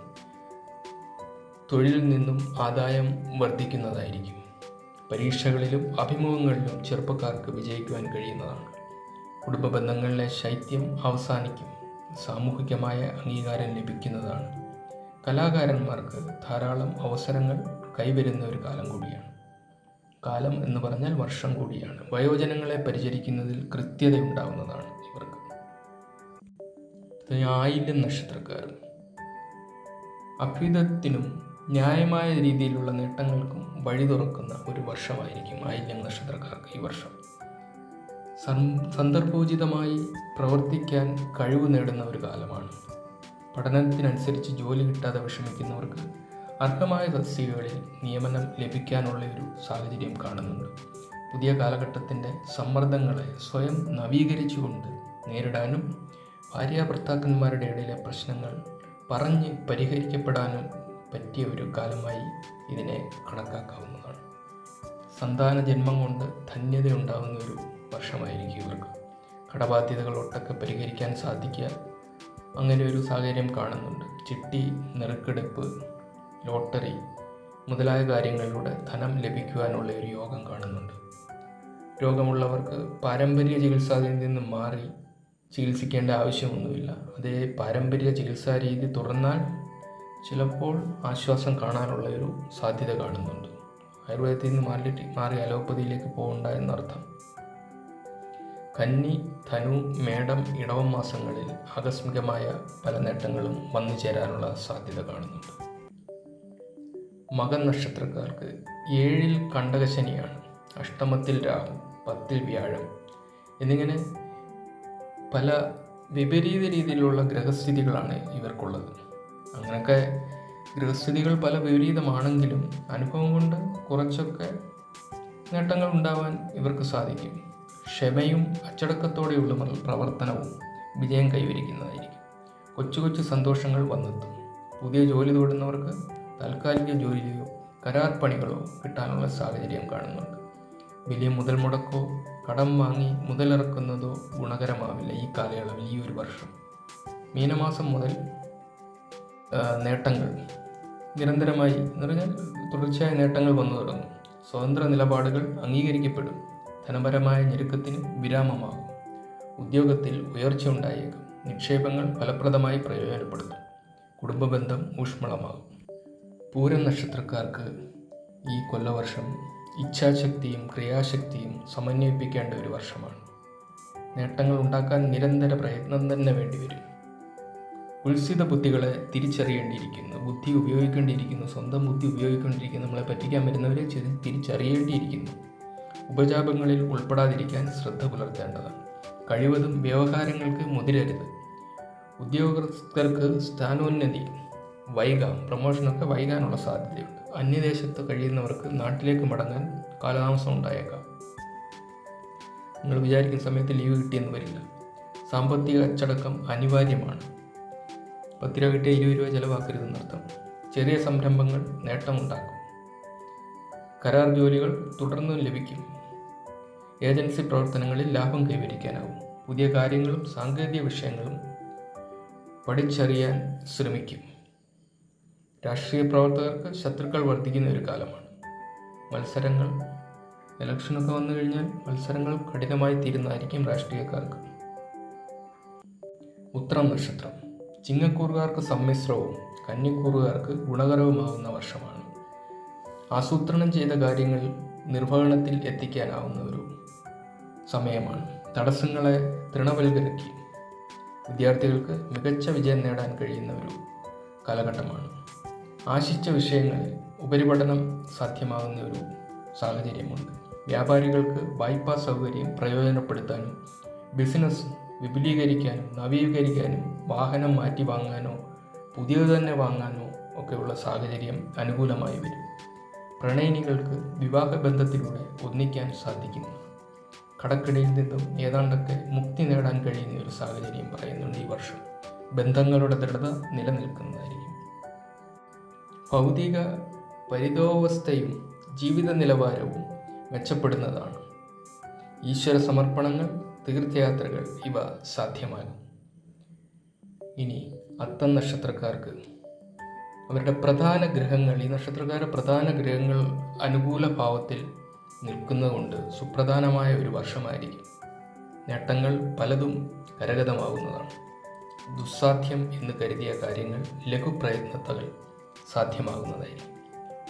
തൊഴിലിൽ നിന്നും ആദായം വർദ്ധിക്കുന്നതായിരിക്കും. പരീക്ഷകളിലും അഭിമുഖങ്ങളിലും ചെറുപ്പക്കാർക്ക് വിജയിക്കുവാൻ കഴിയുന്നതാണ്. കുടുംബ ബന്ധങ്ങളിലെ ശൈത്യം അവസാനിക്കും. സാമൂഹികമായ അംഗീകാരം ലഭിക്കുന്നതാണ്. കലാകാരന്മാർക്ക് ധാരാളം അവസരങ്ങൾ കൈവരുന്ന ഒരു കാലം കൂടിയാണ്. കാലം എന്ന് പറഞ്ഞാൽ വർഷം കൂടിയാണ്. വയോജനങ്ങളെ പരിചരിക്കുന്നതിൽ കൃത്യത ഉണ്ടാകുന്നതാണ് ഇവർക്ക്. ആയില്യം നക്ഷത്രക്കാർ, അഭ്യുദയത്തിനും ന്യായമായ രീതിയിലുള്ള നേട്ടങ്ങൾക്കും വഴി തുറക്കുന്ന ഒരു വർഷമായിരിക്കും ആയില്യം നക്ഷത്രക്കാർക്ക് ഈ വർഷം. സന്ദർഭോചിതമായി പ്രവർത്തിക്കാൻ കഴിവ് നേടുന്ന ഒരു കാലമാണ്. പഠനത്തിനനുസരിച്ച് ജോലി കിട്ടാതെ വിഷമിക്കുന്നവർക്ക് അർഹമായ തസ്തികകളിൽ നിയമനം ലഭിക്കാനുള്ള ഒരു സാഹചര്യം കാണുന്നുണ്ട്. പുതിയ കാലഘട്ടത്തിൻ്റെ സമ്മർദ്ദങ്ങളെ സ്വയം നവീകരിച്ചുകൊണ്ട് നേരിടാനും ഭാര്യാഭർത്താക്കന്മാരുടെ ഇടയിലെ പ്രശ്നങ്ങൾ പറഞ്ഞ് പരിഹരിക്കപ്പെടാനും പറ്റിയ ഒരു കാലമായി ഇതിനെ കണക്കാക്കാവുന്നതാണ്. സന്താന ജന്മം കൊണ്ട് ധന്യത ഉണ്ടാകുന്ന ഒരു വർഷമായിരിക്കും ഇവർക്ക്. കടബാധ്യതകൾ ഒട്ടൊക്കെ പരിഹരിക്കാൻ സാധിക്കുക, അങ്ങനെ ഒരു സാഹചര്യം കാണുന്നുണ്ട്. ചിട്ടി, നെറുക്കെടുപ്പ്, ലോട്ടറി മുതലായ കാര്യങ്ങളിലൂടെ ധനം ലഭിക്കുവാനുള്ള ഒരു യോഗം കാണുന്നുണ്ട്. രോഗമുള്ളവർക്ക് പാരമ്പര്യ ചികിത്സായിൽ നിന്നും മാറി ചികിത്സിക്കേണ്ട ആവശ്യമൊന്നുമില്ല. അതേ പാരമ്പര്യ ചികിത്സാ രീതി തുടർന്നാൽ ചിലപ്പോൾ ആശ്വാസം കാണാനുള്ള ഒരു സാധ്യത കാണുന്നുണ്ട്. ആയുർവേദത്തിൽ നിന്ന് മാറി അലോപ്പതിയിലേക്ക് പോകണ്ട എന്നർത്ഥം. കന്നി, ധനു, മേടം, ഇടവം മാസങ്ങളിൽ ആകസ്മികമായ പല നേട്ടങ്ങളും വന്നു ചേരാനുള്ള സാധ്യത കാണുന്നുണ്ട്. മകൻ നക്ഷത്രക്കാർക്ക് 7-ൽ കണ്ടകശനിയാണ്. അഷ്ടമത്തിൽ രാഹു, 10-ൽ വ്യാഴം എന്നിങ്ങനെ പല വിപരീത രീതിയിലുള്ള ഗ്രഹസ്ഥിതികളാണ് ഇവർക്കുള്ളത്. അങ്ങനെയൊക്കെ ഗ്രഹസ്ഥിതികൾ പല വിപരീതമാണെങ്കിലും അനുഭവം കൊണ്ട് കുറച്ചൊക്കെ നേട്ടങ്ങൾ ഉണ്ടാവാൻ ഇവർക്ക് സാധിക്കും. ക്ഷമയും അച്ചടക്കത്തോടെയുള്ള പ്രവർത്തനവും വിജയം കൈവരിക്കുന്നതായിരിക്കും. കൊച്ചു കൊച്ചു സന്തോഷങ്ങൾ വന്നെത്തും. പുതിയ ജോലി തൊടുന്നവർക്ക് താൽക്കാലിക ജോലിയോ കരാർ പണികളോ കിട്ടാനുള്ള സാഹചര്യം കാണുന്നുണ്ട്. വലിയ മുതൽ മുടക്കോ കടം വാങ്ങി മുതലിറക്കുന്നതോ ഗുണകരമാവില്ല ഈ കാലയളവിൽ, ഈ ഒരു വർഷം. മീനമാസം മുതൽ നേട്ടങ്ങൾ നിരന്തരമായി എന്ന് പറഞ്ഞാൽ തുടർച്ചയായ നേട്ടങ്ങൾ വന്നു തുടങ്ങും. സ്വതന്ത്ര നിലപാടുകൾ അംഗീകരിക്കപ്പെടും. ധനപരമായ ഞെരുക്കത്തിന് വിരാമമാകും. ഉദ്യോഗത്തിൽ ഉയർച്ച ഉണ്ടായേക്കും. നിക്ഷേപങ്ങൾ ഫലപ്രദമായി പ്രയോജനപ്പെടുത്തും. കുടുംബബന്ധം ഊഷ്മളമാകും. പൂരം നക്ഷത്രക്കാർക്ക് ഈ കൊല്ലവർഷം ഇച്ഛാശക്തിയും ക്രിയാശക്തിയും സമന്വയിപ്പിക്കേണ്ട ഒരു വർഷമാണ്. നേട്ടങ്ങൾ ഉണ്ടാക്കാൻ നിരന്തര പ്രയത്നം തന്നെ വേണ്ടിവരും. ഉത്സിത ബുദ്ധികളെ തിരിച്ചറിയേണ്ടിയിരിക്കുന്നു. ബുദ്ധി ഉപയോഗിക്കേണ്ടിയിരിക്കുന്നു. സ്വന്തം ബുദ്ധി ഉപയോഗിക്കേണ്ടിയിരിക്കുന്നു. നമ്മളെ പറ്റിക്കാൻ വരുന്നവരെ തിരിച്ചറിയേണ്ടിയിരിക്കുന്നു. ഉപജാപങ്ങളിൽ ഉൾപ്പെടാതിരിക്കാൻ ശ്രദ്ധ പുലർത്തേണ്ടതാണ്. കഴിവതും വ്യവഹാരങ്ങൾക്ക് മുതിരരുത്. ഉദ്യോഗസ്ഥർക്ക് സ്ഥാനോന്നതി വൈകാം. പ്രൊമോഷനൊക്കെ വൈകാനുള്ള സാധ്യതയുണ്ട്. അന്യദേശത്ത് കഴിയുന്നവർക്ക് നാട്ടിലേക്ക് മടങ്ങാൻ കാലതാമസം ഉണ്ടായേക്കാം. നിങ്ങൾ വിചാരിക്കുന്ന സമയത്ത് ലീവ് കിട്ടിയെന്ന് വരില്ല. സാമ്പത്തിക അച്ചടക്കം അനിവാര്യമാണ്. 10 രൂപ കിട്ടിയ 20 രൂപ ചിലവാക്കരുതെന്നർത്ഥം. ചെറിയ സംരംഭങ്ങൾ നേട്ടമുണ്ടാക്കും. കരാർ ജോലികൾ തുടർന്നും ലഭിക്കും. ഏജൻസി പ്രവർത്തനങ്ങളിൽ ലാഭം കൈവരിക്കാനാവും. പുതിയ കാര്യങ്ങളും സാങ്കേതിക വിഷയങ്ങളും പഠിച്ചറിയാൻ ശ്രമിക്കും. രാഷ്ട്രീയ പ്രവർത്തകർക്ക് ശത്രുക്കൾ വർദ്ധിക്കുന്ന ഒരു കാലമാണ്. മത്സരങ്ങൾ, ഇലക്ഷനൊക്കെ വന്നു കഴിഞ്ഞാൽ മത്സരങ്ങൾ കഠിനമായി തീരുന്നതായിരിക്കും രാഷ്ട്രീയക്കാർക്ക്. ഉത്രം നക്ഷത്രം. ചിങ്ങക്കൂറുകാർക്ക് സമ്മിശ്രവും കന്നിക്കൂറുകാർക്ക് ഗുണകരവുമാവുന്ന വർഷമാണ്. ആസൂത്രണം ചെയ്ത കാര്യങ്ങൾ നിർവഹണത്തിൽ എത്തിക്കാനാവുന്ന ഒരു സമയമാണ്. തടസ്സങ്ങളെ തൃണവൽക്കരിക്കും. വിദ്യാർത്ഥികൾക്ക് മികച്ച വിജയം നേടാൻ കഴിയുന്ന ഒരു കാലഘട്ടമാണ്. ആശിച്ച വിഷയങ്ങളിൽ ഉപരിപഠനം സാധ്യമാകുന്ന ഒരു സാഹചര്യമുണ്ട്. വ്യാപാരികൾക്ക് വായ്പാ സൗകര്യം പ്രയോജനപ്പെടുത്താനും ബിസിനസ് വിപുലീകരിക്കാനും നവീകരിക്കാനും വാഹനം മാറ്റി വാങ്ങാനോ പുതിയത് തന്നെ വാങ്ങാനോ ഒക്കെയുള്ള സാഹചര്യം അനുകൂലമായി വരും. പ്രണയിനികൾക്ക് വിവാഹബന്ധത്തിലൂടെ ഒന്നിക്കാൻ സാധിക്കുന്നു. കടക്കിടയിൽ നിന്നും ഏതാണ്ടൊക്കെ മുക്തി നേടാൻ കഴിയുന്ന ഒരു സാഹചര്യം പറയുന്നുണ്ട് ഈ വർഷം. ബന്ധങ്ങളുടെ ദൃഢത നിലനിൽക്കുന്നതായിരിക്കും. ഭൗതിക പരിതോവസ്ഥയും ജീവിത നിലവാരവും മെച്ചപ്പെടുന്നതാണ്. ഈശ്വര സമർപ്പണങ്ങൾ, തീർത്ഥയാത്രകൾ ഇവ സാധ്യമാകും. ഇനി അത്തം നക്ഷത്രക്കാർക്ക് അവരുടെ പ്രധാന ഗ്രഹങ്ങൾ, ഈ നക്ഷത്രക്കാരുടെ പ്രധാന ഗ്രഹങ്ങൾ അനുകൂല ഭാവത്തിൽ നിൽക്കുന്നതുകൊണ്ട് സുപ്രധാനമായ ഒരു വർഷമായിരിക്കും. നേട്ടങ്ങൾ പലതും കരഗതമാകുന്നതാണ്. ദുസ്സാധ്യം എന്ന് കരുതിയ കാര്യങ്ങൾ ലഘുപ്രയത്നത്താൽ സാധ്യമാകുന്നതായിരിക്കും.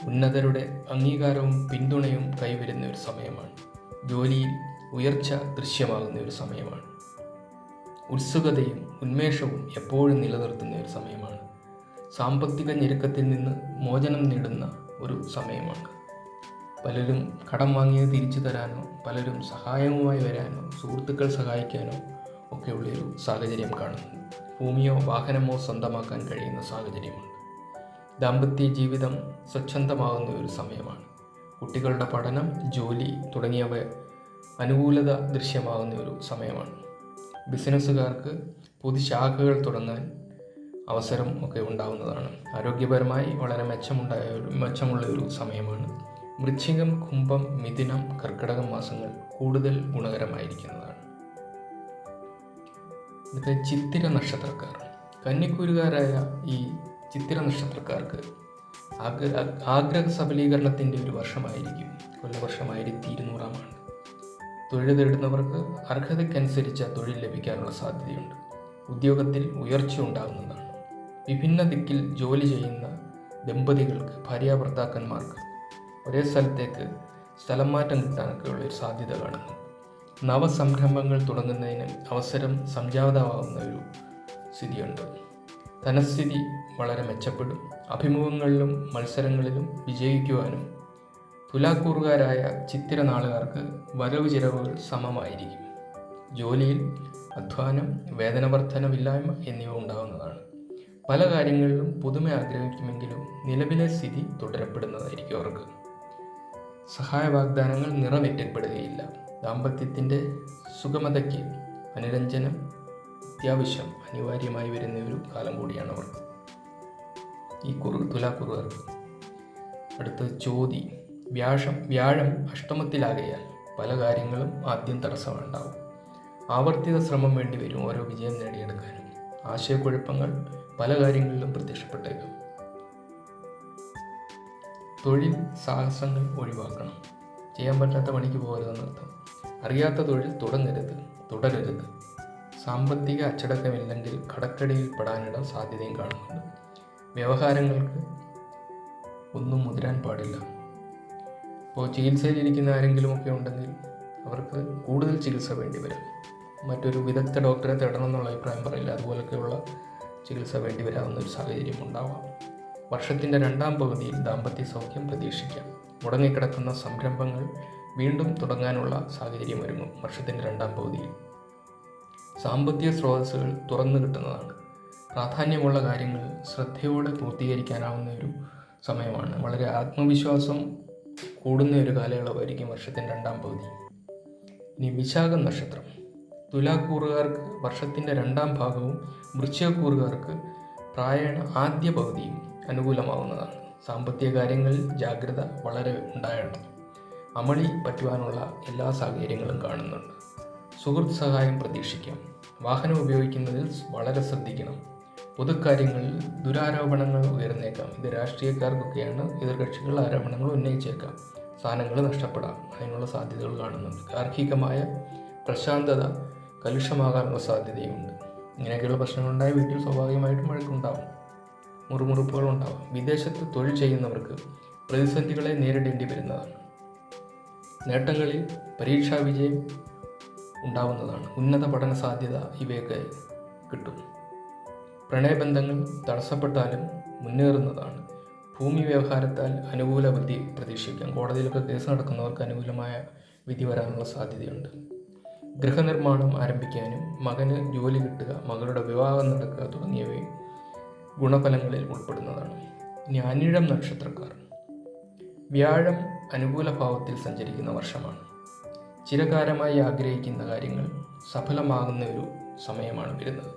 ഉന്നതരുടെ അംഗീകാരവും പിന്തുണയും കൈവരുന്ന ഒരു സമയമാണ്. ജോലിയിൽ ഉയർച്ച ദൃശ്യമാകുന്ന ഒരു സമയമാണ്. ഉത്സുകതയും ഉന്മേഷവും എപ്പോഴും നിലനിർത്തുന്ന ഒരു സമയമാണ്. സാമ്പത്തിക ഞെരുക്കത്തിൽ നിന്ന് മോചനം നേടുന്ന ഒരു സമയമാണ്. പലരും കടം വാങ്ങിയത് തിരിച്ചു തരാനോ പലരും സഹായവുമായി വരാനോ സുഹൃത്തുക്കൾ സഹായിക്കാനോ ഒക്കെയുള്ളൊരു സാഹചര്യം കാണുന്നു. ഭൂമിയോ വാഹനമോ സ്വന്തമാക്കാൻ കഴിയുന്ന സാഹചര്യമുണ്ട്. ദാമ്പത്യ ജീവിതം സ്വച്ഛന്തമാകുന്ന ഒരു സമയമാണ്. കുട്ടികളുടെ പഠനം, ജോലി തുടങ്ങിയവ അനുകൂലത ദൃശ്യമാകുന്ന ഒരു സമയമാണ്. ബിസിനസ്സുകാർക്ക് പൊതുശാഖകൾ തുടങ്ങാൻ അവസരം ഒക്കെ ഉണ്ടാകുന്നതാണ്. ആരോഗ്യപരമായി വളരെ മെച്ചമുള്ള ഒരു സമയമാണ്. വൃശ്ചികം, കുംഭം, മിഥുനം, കർക്കിടകം മാസങ്ങൾ കൂടുതൽ ഗുണകരമായിരിക്കുന്നതാണ്. ഇത് ചിത്തിര നക്ഷത്രക്കാർ. കന്നിക്കൂറുകാരായ ഈ ചിത്തിര നക്ഷത്രക്കാർക്ക് ആഗ്രഹ സബലീകരണത്തിൻ്റെ ഒരു വർഷമായിരിക്കും. കൊല്ലവർഷം 1200 തൊഴിൽ തേടുന്നവർക്ക് അർഹതയ്ക്കനുസരിച്ച തൊഴിൽ ലഭിക്കാനുള്ള സാധ്യതയുണ്ട്. ഉദ്യോഗത്തിൽ ഉയർച്ച ഉണ്ടാകുന്നതാണ്. വിഭിന്ന ദിക്കിൽ ജോലി ചെയ്യുന്ന ദമ്പതികൾക്ക്, ഭാര്യാഭർത്താക്കന്മാർക്ക് ഒരേ സ്ഥലത്തേക്ക് സ്ഥലം മാറ്റം കിട്ടാനൊക്കെ ഉള്ളൊരു സാധ്യത കാണുന്നു. നവസംരംഭങ്ങൾ തുടങ്ങുന്നതിന് അവസരം സംജാതമാകുന്ന ഒരു സ്ഥിതിയുണ്ട്. ധനസ്ഥിതി വളരെ മെച്ചപ്പെടും. അഭിമുഖങ്ങളിലും മത്സരങ്ങളിലും വിജയിക്കുവാനും തുലാക്കൂറുകാരായ ചിത്തിര നാളുകാർക്ക് വരവ് ചിലവുകൾ സമമായിരിക്കും. ജോലിയിൽ അധ്വാനം, വേതനവർദ്ധനവില്ലായ്മ എന്നിവ ഉണ്ടാകുന്നതാണ്. പല കാര്യങ്ങളിലും പുതുമ ആഗ്രഹിക്കുമെങ്കിലും നിലവിലെ സ്ഥിതി തുടരപ്പെടുന്നതായിരിക്കും അവർക്ക്. സഹായ വാഗ്ദാനങ്ങൾ നിറവേറ്റപ്പെടുകയില്ല. ദാമ്പത്യത്തിൻ്റെ സുഗമതയ്ക്ക് അനുരഞ്ജനം അത്യാവശ്യം അനിവാര്യമായി വരുന്ന ഒരു കാലം കൂടിയാണ് അവർക്ക്, ഈ തുലാക്കുറുകാർക്ക്. അടുത്ത ചോതി. വ്യാഴം അഷ്ടമത്തിലാകയാൽ പല കാര്യങ്ങളും ആദ്യം തടസ്സമുണ്ടാവും. ആവർത്തിത ശ്രമം വേണ്ടിവരും ഓരോ വിജയം നേടിയെടുക്കാനും. ആശയക്കുഴപ്പങ്ങൾ പല കാര്യങ്ങളിലും പ്രത്യക്ഷപ്പെട്ടേക്കാം. തൊഴിൽ സാഹസങ്ങൾ ഒഴിവാക്കണം. ചെയ്യാൻ പറ്റാത്ത പണിക്ക് പോകരുതെന്നർത്ഥം. അറിയാത്ത തൊഴിൽ തുടരരുത്. സാമ്പത്തിക അച്ചടക്കമില്ലെങ്കിൽ കടക്കടിയിൽ പെടാനിട സാധ്യതയും കാണുന്നുണ്ട്. വ്യവഹാരങ്ങൾക്ക് ഒന്നും മുതിരാൻ പാടില്ല. ഇപ്പോൾ ചികിത്സയിലിരിക്കുന്ന ആരെങ്കിലുമൊക്കെ ഉണ്ടെങ്കിൽ അവർക്ക് കൂടുതൽ ചികിത്സ വേണ്ടി വരും. മറ്റൊരു വിദഗ്ധ ഡോക്ടറെ തേടണം എന്നുള്ള അഭിപ്രായം പറയില്ല. അതുപോലൊക്കെയുള്ള ചികിത്സ വേണ്ടി വരാവുന്ന ഒരു സാഹചര്യം ഉണ്ടാവാം. വർഷത്തിൻ്റെ രണ്ടാം പകുതിയിൽ ദാമ്പത്യ സൗഖ്യം പ്രതീക്ഷിക്കാം. മുടങ്ങിക്കിടക്കുന്ന സംരംഭങ്ങൾ വീണ്ടും തുടങ്ങാനുള്ള സാഹചര്യം ഒരുങ്ങും വർഷത്തിൻ്റെ രണ്ടാം പകുതിയിൽ. സാമ്പത്തിക സ്രോതസ്സുകൾ തുറന്നു കിട്ടുന്നതാണ്. പ്രാധാന്യമുള്ള കാര്യങ്ങൾ ശ്രദ്ധയോടെ പൂർത്തീകരിക്കാനാവുന്ന ഒരു സമയമാണ്. വളരെ ആത്മവിശ്വാസം കൂടുന്ന ഒരു കാലയളവായിരിക്കും വർഷത്തിൻ്റെ രണ്ടാം പകുതി. ഇനി വിശാഖം നക്ഷത്രം. തുലാക്കൂറുകാർക്ക് വർഷത്തിൻ്റെ രണ്ടാം ഭാഗവും വൃശ്ചികക്കൂറുകാർക്ക് പ്രായണ ആദ്യ പകുതിയും അനുകൂലമാവുന്നതാണ്. സാമ്പത്തിക കാര്യങ്ങളിൽ ജാഗ്രത വളരെ ഉണ്ടാകണം. അമളി പറ്റുവാനുള്ള എല്ലാ സാഹചര്യങ്ങളും കാണുന്നുണ്ട്. സുഹൃത്ത് സഹായം പ്രതീക്ഷിക്കാം. വാഹനം ഉപയോഗിക്കുന്നതിൽ വളരെ ശ്രദ്ധിക്കണം. പൊതുക്കാര്യങ്ങളിൽ ദുരാരോപണങ്ങൾ ഉയർന്നേക്കാം. ഇത് രാഷ്ട്രീയക്കാർക്കൊക്കെയാണ്. എതിർകക്ഷികൾ ആരോപണങ്ങൾ ഉന്നയിച്ചേക്കാം. സ്ഥാനങ്ങൾ നഷ്ടപ്പെടാം. അതിനുള്ള സാധ്യതകൾ കാണുന്നുണ്ട്. ഗാർഹികമായ പ്രശാന്തത കലുഷമാകാനുള്ള സാധ്യതയുണ്ട്. ഇങ്ങനെയൊക്കെയുള്ള പ്രശ്നങ്ങളുണ്ടായ വീട്ടിൽ സ്വാഭാവികമായിട്ടും വഴക്കുണ്ടാവും, മുറുമുറുപ്പുകളുണ്ടാവും. വിദേശത്ത് തൊഴിൽ ചെയ്യുന്നവർക്ക് പ്രതിസന്ധികളെ നേരിടേണ്ടി വരുന്നതാണ്. നേട്ടങ്ങളിൽ പരീക്ഷാ വിജയം ഉണ്ടാവുന്നതാണ്. ഉന്നത പഠന സാധ്യത ഇവയൊക്കെ കിട്ടും. പ്രണയബന്ധങ്ങൾ തടസ്സപ്പെട്ടാലും മുന്നേറുന്നതാണ്. ഭൂമി വ്യവഹാരത്താൽ അനുകൂല വിധി പ്രതീക്ഷിക്കാം. കോടതിയിലൊക്കെ കേസ് നടക്കുന്നവർക്ക് അനുകൂലമായ വിധി വരാനുള്ള സാധ്യതയുണ്ട്. ഗൃഹനിർമ്മാണം ആരംഭിക്കാനും മകന് ജോലി കിട്ടുക, മകളുടെ വിവാഹം നടക്കുക തുടങ്ങിയവയും ഗുണഫലങ്ങളിൽ ഉൾപ്പെടുന്നതാണ്. ഇനി അനിഴം നക്ഷത്രക്കാർ. വ്യാഴം അനുകൂല ഭാവത്തിൽ സഞ്ചരിക്കുന്ന വർഷമാണ്. ചിരകാലമായി ആഗ്രഹിക്കുന്ന കാര്യങ്ങൾ സഫലമാകുന്ന ഒരു സമയമാണ് വരുന്നത്.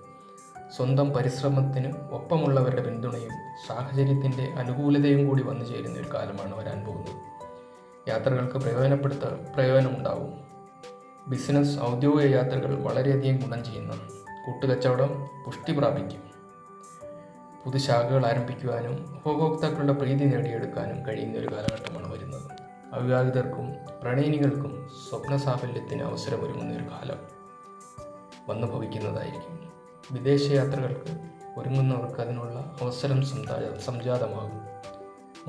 സ്വന്തം പരിശ്രമത്തിന് ഒപ്പമുള്ളവരുടെ പിന്തുണയും സാഹചര്യത്തിൻ്റെ അനുകൂലതയും കൂടി വന്നു ചേരുന്ന ഒരു കാലമാണ് വരാൻ പോകുന്നത്. യാത്രകൾക്ക് പ്രയോജനമുണ്ടാവും. ബിസിനസ്, ഔദ്യോഗിക യാത്രകൾ വളരെയധികം ഗുണം ചെയ്യുന്നതാണ്. കൂട്ടുകച്ചവടം പുഷ്ടി പ്രാപിക്കും. പുതുശാഖകൾ ആരംഭിക്കുവാനും ഉപഭോക്താക്കളുടെ പ്രീതി നേടിയെടുക്കാനും കഴിയുന്ന ഒരു കാലഘട്ടമാണ് വരുന്നത്. അവിവാഹിതർക്കും പ്രണയിനികൾക്കും സ്വപ്ന സാഫല്യത്തിന് അവസരമൊരുങ്ങുന്ന ഒരു കാലം വന്നു ഭവിക്കുന്നതായിരിക്കും. വിദേശയാത്രകൾക്ക് ഒരുങ്ങുന്നവർക്ക് അതിനുള്ള അവസരം സംജാതമാകും.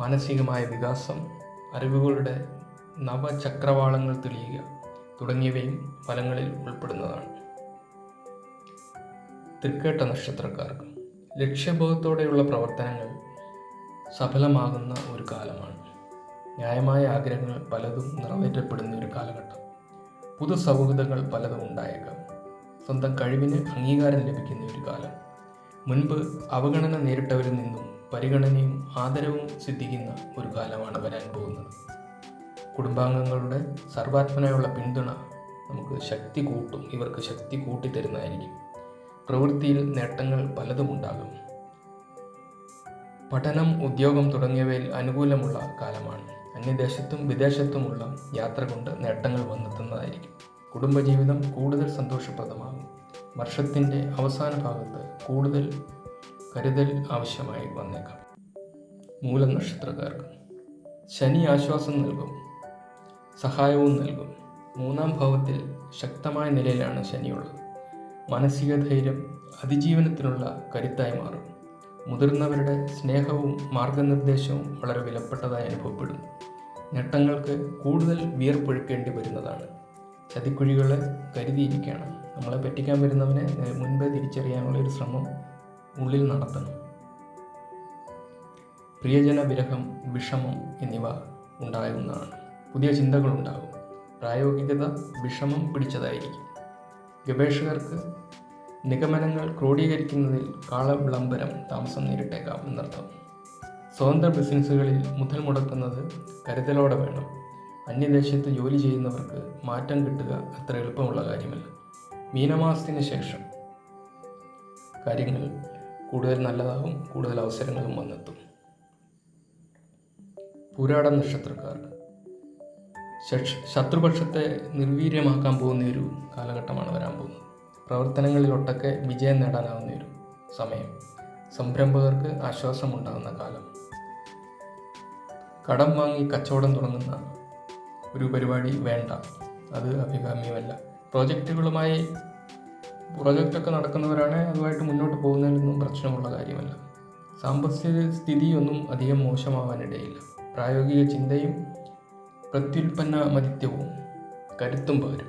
മാനസികമായ വികാസം, അറിവുകളുടെ നവചക്രവാളങ്ങൾ തെളിയുക തുടങ്ങിയവയും ഫലങ്ങളിൽ ഉൾപ്പെടുന്നതാണ്. തൃക്കേട്ട നക്ഷത്രക്കാർക്ക് ലക്ഷ്യബോധത്തോടെയുള്ള പ്രവർത്തനങ്ങൾ സഫലമാകുന്ന ഒരു കാലമാണ്. ന്യായമായ ആഗ്രഹങ്ങൾ പലതും നിറവേറ്റപ്പെടുന്ന ഒരു കാലഘട്ടം. പുതു സൗഹൃദങ്ങൾ പലതും ഉണ്ടായേക്കാം. സ്വന്തം കഴിവിന് അംഗീകാരം ലഭിക്കുന്ന ഒരു കാലം. മുൻപ് അവഗണന നേരിട്ടവരിൽ നിന്നും പരിഗണനയും ആദരവും സിദ്ധിക്കുന്ന ഒരു കാലമാണ് വരാൻ പോകുന്നത്. കുടുംബാംഗങ്ങളുടെ സർവാത്മനായുള്ള പിന്തുണ നമുക്ക് ശക്തി കൂട്ടും. ഇവർക്ക് ശക്തി കൂട്ടിത്തരുന്നതായിരിക്കും. പ്രവൃത്തിയിൽ നേട്ടങ്ങൾ പലതും ഉണ്ടാകും. പഠനം, ഉദ്യോഗം തുടങ്ങിയവയിൽ അനുകൂലമുള്ള കാലമാണ്. അന്യദേശത്തും വിദേശത്തുമുള്ള യാത്ര കൊണ്ട് നേട്ടങ്ങൾ വന്നെത്തുന്നതായിരിക്കും. കുടുംബജീവിതം കൂടുതൽ സന്തോഷപ്രദമാകും. വർഷത്തിൻ്റെ അവസാന ഭാഗത്ത് കൂടുതൽ കരുതൽ ആവശ്യമായി വന്നേക്കാം. മൂലം നക്ഷത്രക്കാർക്ക് ശനി ആശ്വാസം നൽകും, സഹായവും നൽകും. മൂന്നാം ഭാവത്തിൽ ശക്തമായ നിലയിലാണ് ശനിയുള്ളത്. മാനസിക ധൈര്യം അതിജീവനത്തിനുള്ള കരുത്തായി മാറും. മുതിർന്നവരുടെ സ്നേഹവും മാർഗനിർദ്ദേശവും വളരെ വിലപ്പെട്ടതായി അനുഭവപ്പെടും. നേട്ടങ്ങൾക്ക് കൂടുതൽ വിയർപ്പൊഴുക്കേണ്ടി വരുന്നതാണ്. ചതിക്കുഴികളെ കരുതിയിരിക്കണം. നമ്മളെ പറ്റിക്കാൻ വരുന്നവനെ മുൻപേ തിരിച്ചറിയാനുള്ള ഒരു ശ്രമം ഉള്ളിൽ നടത്തണം. പ്രിയജന വിരഹം, വിഷമം എന്നിവ ഉണ്ടാകുന്നതാണ്. പുതിയ ചിന്തകളുണ്ടാകും. പ്രായോഗികത വിഷമം പിടിച്ചതായിരിക്കും. ഗവേഷകർക്ക് നിഗമനങ്ങൾ ക്രോഡീകരിക്കുന്നതിൽ കാലവിളംബരം താമസം നേരിട്ടേക്കാം എന്നർത്ഥം. സ്വതന്ത്ര ബിസിനസ്സുകളിൽ മുതൽ മുടക്കുന്നത് കരുതലോടെ വേണം. അന്യദേശത്ത് ജോലി ചെയ്യുന്നവർക്ക് മാറ്റം കിട്ടുക അത്ര എളുപ്പമുള്ള കാര്യമല്ല. മീനമാസത്തിന് ശേഷം കാര്യങ്ങൾ കൂടുതൽ നല്ലതാകും, കൂടുതൽ അവസരങ്ങളും വന്നെത്തും. പൂരാടം നക്ഷത്രക്കാർക്ക് ശത്രുപക്ഷത്തെ നിർവീര്യമാക്കാൻ പോകുന്ന ഒരു കാലഘട്ടമാണ് വരാൻ പോകുന്നത്. പ്രവർത്തനങ്ങളിലൊട്ടൊക്കെ വിജയം നേടാനാവുന്ന ഒരു സമയം. സംരംഭകർക്ക് ആശ്വാസമുണ്ടാകുന്ന കാലം. കടം വാങ്ങി കച്ചവടം തുടങ്ങുന്ന ഒരു പരിപാടി വേണ്ട, അത് അഭികാമ്യമല്ല. പ്രോജക്റ്റൊക്കെ നടക്കുന്നവരാണ്, അതുമായിട്ട് മുന്നോട്ട് പോകുന്നതിലൊന്നും പ്രശ്നമുള്ള കാര്യമല്ല. സാമ്പത്തിക സ്ഥിതിയൊന്നും അധികം മോശമാവാനിടയില്ല. പ്രായോഗിക ചിന്തയും പ്രത്യുൽപ്പന്ന മതിത്വവും കരുത്തും പകരും.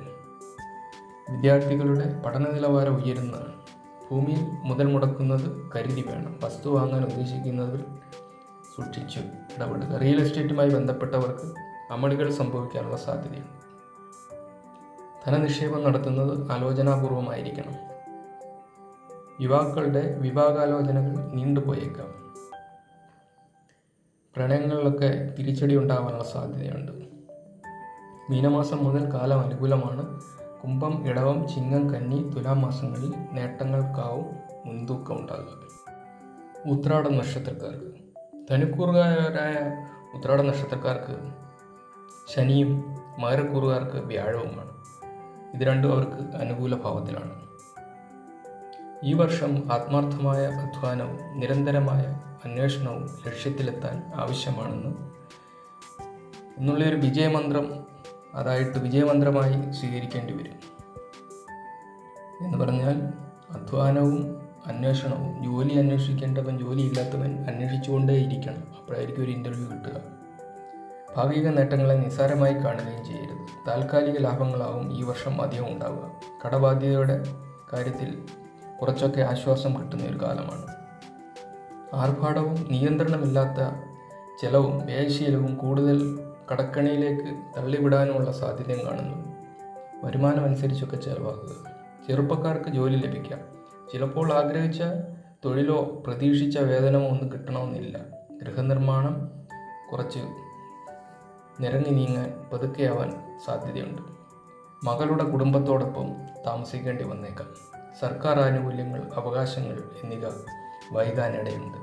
വിദ്യാർത്ഥികളുടെ പഠന നിലവാരം ഉയരുന്നതാണ്. ഭൂമിയിൽ മുതൽ മുടക്കുന്നത് കരുതി വേണം. വസ്തു വാങ്ങാൻ ഉദ്ദേശിക്കുന്നതിൽ സൂക്ഷിച്ചു ഇടപെടുക. റിയൽ എസ്റ്റേറ്റുമായി ബന്ധപ്പെട്ടവർക്ക് അമളികൾ സംഭവിക്കാനുള്ള സാധ്യതയുണ്ട്. ധനനിക്ഷേപം നടത്തുന്നത് ആലോചനാപൂർവമായിരിക്കണം. യുവാക്കളുടെ വിവാഹാലോചനകൾ നീണ്ടുപോയേക്കാം. പ്രണയങ്ങളിലൊക്കെ തിരിച്ചടി ഉണ്ടാവാനുള്ള സാധ്യതയുണ്ട്. മീനമാസം മുതൽ കാലം അനുകൂലമാണ്. കുംഭം, ഇടവം, ചിങ്ങം, കന്നി, തുലാം മാസങ്ങളിൽ നേട്ടങ്ങൾക്കാവും മുൻതൂക്കം ഉണ്ടാകുക. ഉത്രാടം നക്ഷത്രക്കാർക്ക് ധനുക്കൂറുകാരായ ഉത്രാട നക്ഷത്രക്കാർക്ക് ശനിയും മകരക്കൂറുകാർക്ക് വ്യാഴവുമാണ്. ഇത് രണ്ടും അവർക്ക് അനുകൂല ഭാവത്തിലാണ്. ഈ വർഷം ആത്മാർത്ഥമായ അധ്വാനവും നിരന്തരമായ അന്വേഷണവും ലക്ഷ്യത്തിലെത്താൻ ആവശ്യമാണെന്ന് എന്നുള്ളൊരു വിജയമന്ത്രമായി സ്വീകരിക്കേണ്ടി വരും. എന്ന് പറഞ്ഞാൽ അധ്വാനവും അന്വേഷണവും, ജോലി അന്വേഷിക്കേണ്ടവൻ ജോലി ഇല്ലാത്തവൻ അന്വേഷിച്ചുകൊണ്ടേ ഇരിക്കണം. അപ്പോഴായിരിക്കും ഒരു ഇൻ്റർവ്യൂ കിട്ടുക. ഭാവിക നേട്ടങ്ങളെ നിസ്സാരമായി കാണുകയും ചെയ്യരുത്. താൽക്കാലിക ലാഭങ്ങളാവും ഈ വർഷം അധികം ഉണ്ടാവുക. കടബാധ്യതയുടെ കാര്യത്തിൽ കുറച്ചൊക്കെ ആശ്വാസം കിട്ടുന്ന ഒരു കാലമാണ്. ആർഭാടവും നിയന്ത്രണമില്ലാത്ത ചെലവും വ്യയശീലവും കൂടുതൽ കടക്കണിയിലേക്ക് തള്ളിവിടാനുമുള്ള സാധ്യതയും കാണുന്നു. വരുമാനം അനുസരിച്ചൊക്കെ ചെലവാക്കുക. ചെറുപ്പക്കാർക്ക് ജോലി ലഭിക്കാം. ചിലപ്പോൾ ആഗ്രഹിച്ച തൊഴിലോ പ്രതീക്ഷിച്ച വേതനമോ ഒന്നും കിട്ടണമെന്നില്ല. ഗൃഹനിർമ്മാണം കുറച്ച് നിരങ്ങി നീങ്ങാൻ പതുക്കെയാവാൻ സാധ്യതയുണ്ട്. മകളുടെ കുടുംബത്തോടൊപ്പം താമസിക്കേണ്ടി വന്നേക്കാം. സർക്കാർ ആനുകൂല്യങ്ങൾ, അവകാശങ്ങൾ എന്നിവ വൈകാനിടയുണ്ട്.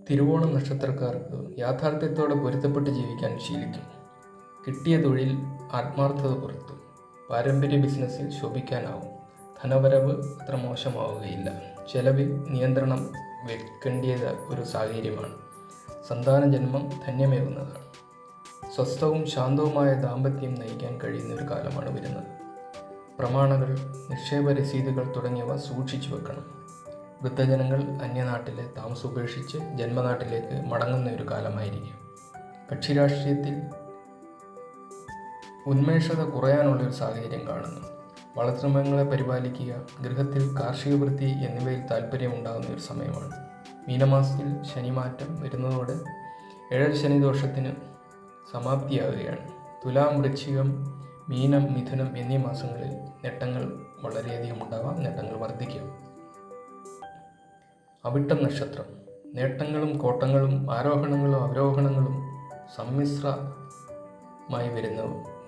തിരുവോണം നക്ഷത്രക്കാർക്ക് യാഥാർത്ഥ്യത്തോടെ പൊരുത്തപ്പെട്ട് ജീവിക്കാൻ ശീലിക്കും. കിട്ടിയ തൊഴിൽ ആത്മാർത്ഥത പുറത്തും. പാരമ്പര്യ ബിസിനസ്സിൽ ശോഭിക്കാനാവും. ധനവരവ് അത്ര മോശമാവുകയില്ല. ചെലവിൽ നിയന്ത്രണം വെക്കേണ്ടിയത് ഒരു സാഹചര്യമാണ്. സന്താന ജന്മം ധന്യമേകുന്നതാണ്. സ്വസ്ഥവും ശാന്തവുമായ ദാമ്പത്യം നയിക്കാൻ കഴിയുന്ന ഒരു കാലമാണ് വരുന്നത്. പ്രമാണങ്ങൾ, നിക്ഷേപ രസീതുകൾ തുടങ്ങിയവ സൂക്ഷിച്ചു വെക്കണം. വൃദ്ധജനങ്ങൾ അന്യനാട്ടിലെ താമസം ഉപേക്ഷിച്ച് ജന്മനാട്ടിലേക്ക് മടങ്ങുന്ന ഒരു കാലമായിരിക്കും. കക്ഷിരാഷ്ട്രീയത്തിൽ ഉന്മേഷത കുറയാനുള്ളൊരു സാഹചര്യം കാണുന്നു. വളർത്തുമൃഗങ്ങളെ പരിപാലിക്കുക, ഗൃഹത്തിൽ കാർഷിക വൃത്തി എന്നിവയിൽ താല്പര്യമുണ്ടാകുന്ന ഒരു സമയമാണ്. മീനമാസത്തിൽ ശനിമാറ്റം വരുന്നതോടെ ഏഴര ശനി ദോഷത്തിന് സമാപ്തിയാവുകയാണ്. തുലാം, വൃശ്ചികം, മീനം, മിഥുനം എന്നീ മാസങ്ങളിൽ നേട്ടങ്ങൾ വളരെയധികം ഉണ്ടാവാം. നേട്ടങ്ങൾ വർദ്ധിക്കും. അവിട്ടം നക്ഷത്രം നേട്ടങ്ങളും കോട്ടങ്ങളും ആരോഹണങ്ങളും അവരോഹണങ്ങളും സമ്മിശ്രമായി വരുന്ന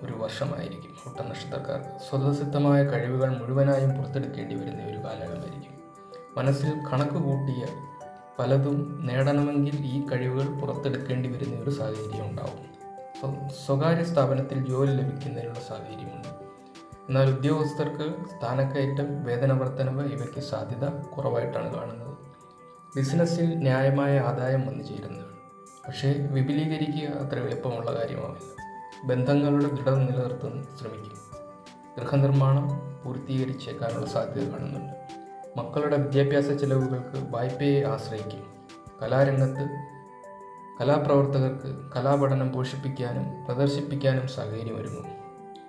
ഒരു വർഷമായിരിക്കും. അവിട്ടം നക്ഷത്രക്കാർക്ക് സ്വതസിദ്ധമായ കഴിവുകൾ മുഴുവനായും പുറത്തെടുക്കേണ്ടി വരുന്ന ഒരു കാലയളവായിരിക്കും. മനസ്സിൽ കണക്ക് കൂട്ടിയ പലതും നേടണമെങ്കിൽ ഈ കഴിവുകൾ പുറത്തെടുക്കേണ്ടി വരുന്ന ഒരു സാഹചര്യം ഉണ്ടാവും. സ്വകാര്യ സ്ഥാപനത്തിൽ ജോലി ലഭിക്കുന്നതിനുള്ള സാഹചര്യമുണ്ട്. എന്നാൽ ഉദ്യോഗസ്ഥർക്ക് സ്ഥാനക്കയറ്റം, വേതന വർധനവ് ഇവയ്ക്ക് സാധ്യത കുറവായിട്ടാണ് കാണുന്നത്. ബിസിനസ്സിൽ ന്യായമായ ആദായം വന്നു ചേരുന്നതാണ്. പക്ഷേ വിപുലീകരിക്കുക അത്ര എളുപ്പമുള്ള കാര്യമാവില്ല. ബന്ധങ്ങളുടെ ദൃഢത നിലനിർത്താൻ ശ്രമിക്കും. ഗൃഹനിർമ്മാണം പൂർത്തീകരിച്ചേക്കാനുള്ള സാധ്യത കാണുന്നുണ്ട്. മക്കളുടെ വിദ്യാഭ്യാസ ചെലവുകൾക്ക് വായ്പയെ ആശ്രയിക്കും. കലാരംഗത്ത് കലാപ്രവർത്തകർക്ക് കലാപഠനം പോഷിപ്പിക്കാനും പ്രദർശിപ്പിക്കാനും സാഹചര്യമൊരുങ്ങും.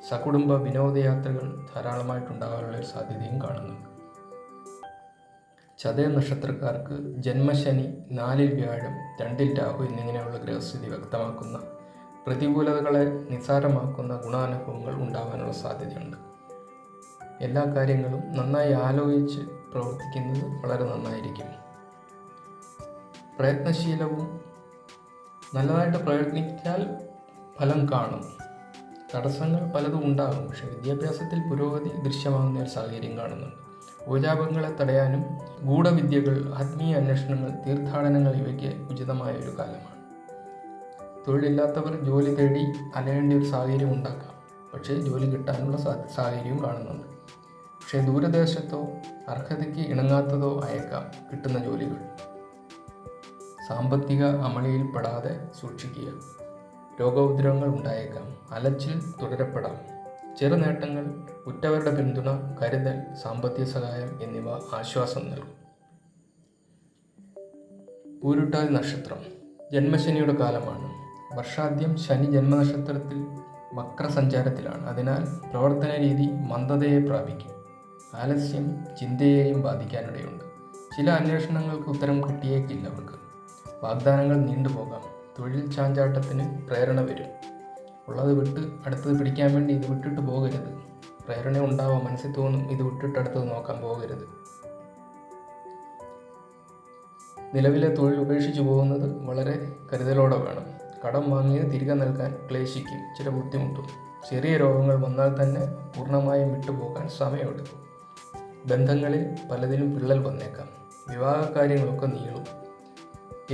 സകുടുംബ വിനോദയാത്രകൾ ധാരാളമായിട്ടുണ്ടാകാനുള്ള ഒരു സാധ്യതയും കാണുന്നുണ്ട്. ചതയം നക്ഷത്രക്കാർക്ക് ജന്മശനി, 4-ൽ വ്യാഴം, 2-ൽ രാഹു എന്നിങ്ങനെയുള്ള ഗ്രഹസ്ഥിതി വ്യക്തമാക്കുന്ന പ്രതികൂലതകളെ നിസ്സാരമാക്കുന്ന ഗുണാനുഭവങ്ങൾ ഉണ്ടാകാനുള്ള സാധ്യതയുണ്ട്. എല്ലാ കാര്യങ്ങളും നന്നായി ആലോചിച്ച് പ്രവർത്തിക്കുന്നത് വളരെ നന്നായിരിക്കും. പ്രയത്നശീലവും നല്ലതായിട്ട് പ്രയത്നിച്ചാൽ ഫലം കാണും. തടസ്സങ്ങൾ പലതും ഉണ്ടാകും, പക്ഷെ വിദ്യാഭ്യാസത്തിൽ പുരോഗതി ദൃശ്യമാകുന്ന ഒരു സാഹചര്യം കാണുന്നുണ്ട്. ഉപജാപങ്ങളെ തടയാനും ഗൂഢവിദ്യകൾ, ആത്മീയ അന്വേഷണങ്ങൾ, തീർത്ഥാടനങ്ങൾ ഇവയ്ക്ക് ഉചിതമായ ഒരു കാലമാണ്. തൊഴിലില്ലാത്തവർ ജോലി തേടി അലയേണ്ട ഒരു സാഹചര്യം ഉണ്ടാക്കാം, പക്ഷേ ജോലി കിട്ടാനുള്ള സാഹചര്യവും കാണുന്നുണ്ട്. പക്ഷേ ദൂരദേശത്തോ അർഹതയ്ക്ക് ഇണങ്ങാത്തതോ അയക്കാം കിട്ടുന്ന ജോലികൾ. സാമ്പത്തിക അമളിയിൽപ്പെടാതെ സൂക്ഷിക്കുക. രോഗോപദ്രവങ്ങൾ ഉണ്ടായേക്കാം, അലച്ചിൽ തുടരപ്പെടാം. ചെറുനേട്ടങ്ങൾ, ഉറ്റവരുടെ പിന്തുണ, കരുതൽ, സാമ്പത്തിക സഹായം എന്നിവ ആശ്വാസം നൽകും. പൂരുട്ടാതി നക്ഷത്രം ജന്മശനിയുടെ കാലമാണ്. വർഷാദ്യം ശനി ജന്മനക്ഷത്രത്തിൽ വക്രസഞ്ചാരത്തിലാണ്. അതിനാൽ പ്രവർത്തന രീതി മന്ദതയെ പ്രാപിക്കും. ആലസ്യം ചിന്തയെയും ബാധിക്കാനിടയുണ്ട്. ചില അന്വേഷണങ്ങൾക്ക് ഉത്തരം കിട്ടിയേക്കില്ല അവർക്ക്. വാഗ്ദാനങ്ങൾ നീണ്ടുപോകാം. തൊഴിൽ ചാഞ്ചാട്ടത്തിന് പ്രേരണ വരും. ഉള്ളത് വിട്ട് അടുത്തത് പിടിക്കാൻ വേണ്ടി ഇത് വിട്ടിട്ട് പോകരുത്. പ്രേരണ ഉണ്ടാവാം, മനസ്സിൽ തോന്നും ഇത് വിട്ടിട്ട് അടുത്തത് നോക്കാൻ പോകരുത്. നിലവിലെ തൊഴിൽ ഉപേക്ഷിച്ചു പോകുന്നത് വളരെ കരുതലോടെ വേണം. കടം വാങ്ങിയത് തിരികെ നൽകാൻ ക്ലേശിക്കും, ചില ബുദ്ധിമുട്ടും. ചെറിയ രോഗങ്ങൾ വന്നാൽ തന്നെ പൂർണ്ണമായും വിട്ടുപോകാൻ സമയമെടുക്കും. ബന്ധങ്ങളിൽ പലതിലും വിള്ളൽ വന്നേക്കാം. വിവാഹകാര്യങ്ങളൊക്കെ നീളും.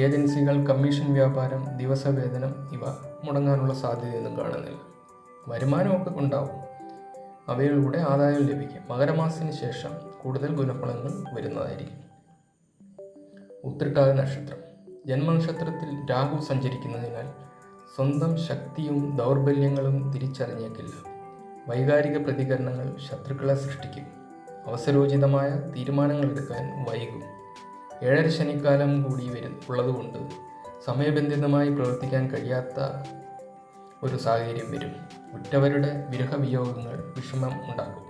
ഏജൻസികൾ, കമ്മീഷൻ വ്യാപാരം, ദിവസവേതനം ഇവ മുടങ്ങാനുള്ള സാധ്യതയൊന്നും കാണുന്നില്ല. വരുമാനമൊക്കെ ഉണ്ടാവും, അവയിലൂടെ ആദായം ലഭിക്കും. മകരമാസത്തിന് ശേഷം കൂടുതൽ ഗുണഫലങ്ങൾ വരുന്നതായിരിക്കും. ഉത്രട്ടാതി നക്ഷത്രം ജന്മനക്ഷത്രത്തിൽ രാഹു സഞ്ചരിക്കുന്നതിനാൽ സ്വന്തം ശക്തിയും ദൗർബല്യങ്ങളും തിരിച്ചറിഞ്ഞേക്കില്ല. വൈകാരിക പ്രതികരണങ്ങൾ ശത്രുക്കളെ സൃഷ്ടിക്കും. അവസരോചിതമായ തീരുമാനങ്ങൾ എടുക്കാൻ വൈകും. 7 ശനിക്കാലം കൂടി ഉള്ളതുകൊണ്ട് സമയബന്ധിതമായി പ്രവർത്തിക്കാൻ കഴിയാത്ത ഒരു സാഹചര്യം വരും. ഉറ്റവരുടെ വിരഹവിയോഗങ്ങൾ വിഷമം ഉണ്ടാക്കും.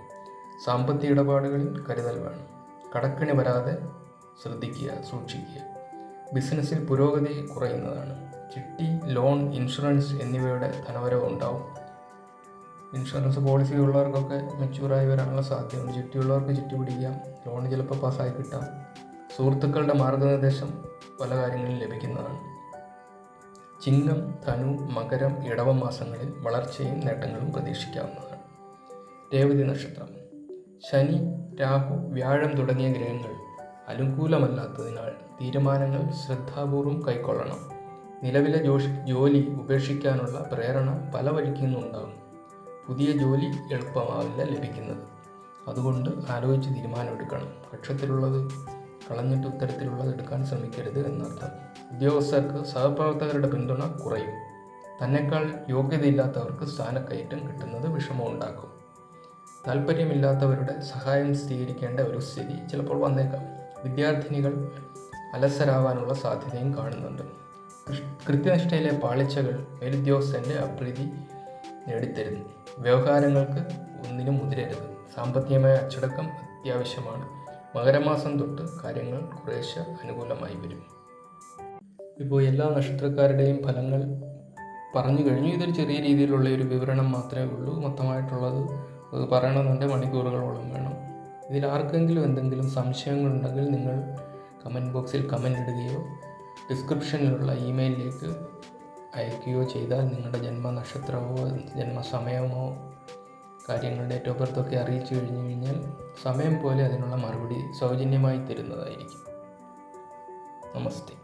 സാമ്പത്തിക ഇടപാടുകളിൽ കരുതൽ വേണം. കടക്കണി വരാതെ സൂക്ഷിക്കുക. ബിസിനസ്സിൽ പുരോഗതി കുറയുന്നതാണ്. ചിട്ടി, ലോൺ, ഇൻഷുറൻസ് എന്നിവയുടെ ധനവരവ് ഉണ്ടാവും. ഇൻഷുറൻസ് പോളിസി ഉള്ളവർക്കൊക്കെ മെച്യൂറായി വരാനുള്ള സാധ്യതയുണ്ട്. ചിട്ടിയുള്ളവർക്ക് ചിട്ടി പിടിക്കാം, ലോൺ ചിലപ്പോൾ പാസ്സായി കിട്ടാം. സുഹൃത്തുക്കളുടെ മാർഗനിർദ്ദേശം പല കാര്യങ്ങളിലും ലഭിക്കുന്നതാണ്. ചിങ്ങം, ധനു, മകരം, ഇടവം മാസങ്ങളിൽ വളർച്ചയും നേട്ടങ്ങളും പ്രതീക്ഷിക്കാവുന്നതാണ്. രേവതി നക്ഷത്രം ശനി, രാഹു, വ്യാഴം തുടങ്ങിയ ഗ്രഹങ്ങൾ അനുകൂലമല്ലാത്തതിനാൽ തീരുമാനങ്ങൾ ശ്രദ്ധാപൂർവം കൈക്കൊള്ളണം. നിലവിലെ ജോലി ഉപേക്ഷിക്കാനുള്ള പ്രേരണ പല വഴിക്കു നിന്നുണ്ടാകും. പുതിയ ജോലി എളുപ്പമാവില്ല ലഭിക്കുന്നത്. അതുകൊണ്ട് ആലോചിച്ച് തീരുമാനമെടുക്കണം. പക്ഷത്തിലുള്ളത് കളഞ്ഞിട്ട് ഉത്തരത്തിലുള്ളത് എടുക്കാൻ ശ്രമിക്കരുത് എന്നർത്ഥം. ഉദ്യോഗസ്ഥർക്ക് സഹപ്രവർത്തകരുടെ പിന്തുണ കുറയും. തന്നെക്കാൾ യോഗ്യതയില്ലാത്തവർക്ക് സ്ഥാനക്കയറ്റം കിട്ടുന്നത് വിഷമമുണ്ടാക്കും. താല്പര്യമില്ലാത്തവരുടെ സഹായം സ്വീകരിക്കേണ്ട ഒരു സ്ഥിതി ചിലപ്പോൾ വന്നേക്കാം. വിദ്യാർത്ഥിനികൾ അലസരാവാനുള്ള സാധ്യതയും കാണുന്നുണ്ട്. കൃത്യനിഷ്ഠയിലെ പാളിച്ചകൾ മേലുദ്യോഗസ്ഥൻ്റെ അപ്രീതി നേടിത്തരുന്നു. വ്യവഹാരങ്ങൾക്ക് ഒന്നിനും മുതിരരുത്. സാമ്പത്തികമായ അച്ചടക്കം അത്യാവശ്യമാണ്. മകരമാസം തൊട്ട് കാര്യങ്ങൾ കുറേശ്ശെ അനുകൂലമായി വരും. ഇപ്പോൾ എല്ലാ നക്ഷത്രക്കാരുടെയും ഫലങ്ങൾ പറഞ്ഞു കഴിഞ്ഞു. ഇതൊരു ചെറിയ രീതിയിലുള്ള ഒരു വിവരണം മാത്രമേ ഉള്ളൂ. മൊത്തമായിട്ടുള്ളത് പറയണമെന്നുണ്ടെങ്കിൽ മണിക്കൂറുകളോളം വേണം. ഇതിൽ ആർക്കെങ്കിലും എന്തെങ്കിലും സംശയങ്ങളുണ്ടെങ്കിൽ നിങ്ങൾ കമൻറ്റ് ബോക്സിൽ കമൻ്റ് ഇടുകയോ ഡിസ്ക്രിപ്ഷനിലുള്ള ഇമെയിലിലേക്ക് അയക്കുകയോ ചെയ്താൽ നിങ്ങളുടെ ജന്മനക്ഷത്രമോ ജന്മസമയമോ കാര്യങ്ങൾ ഡേറ്റ് ഓഫ് ബർത്തൊക്കെ അറിയിച്ചു കഴിഞ്ഞാൽ സമയം പോലെ അതിനുള്ള മറുപടി സൗജന്യമായി തരുന്നതായിരിക്കും. നമസ്തേ.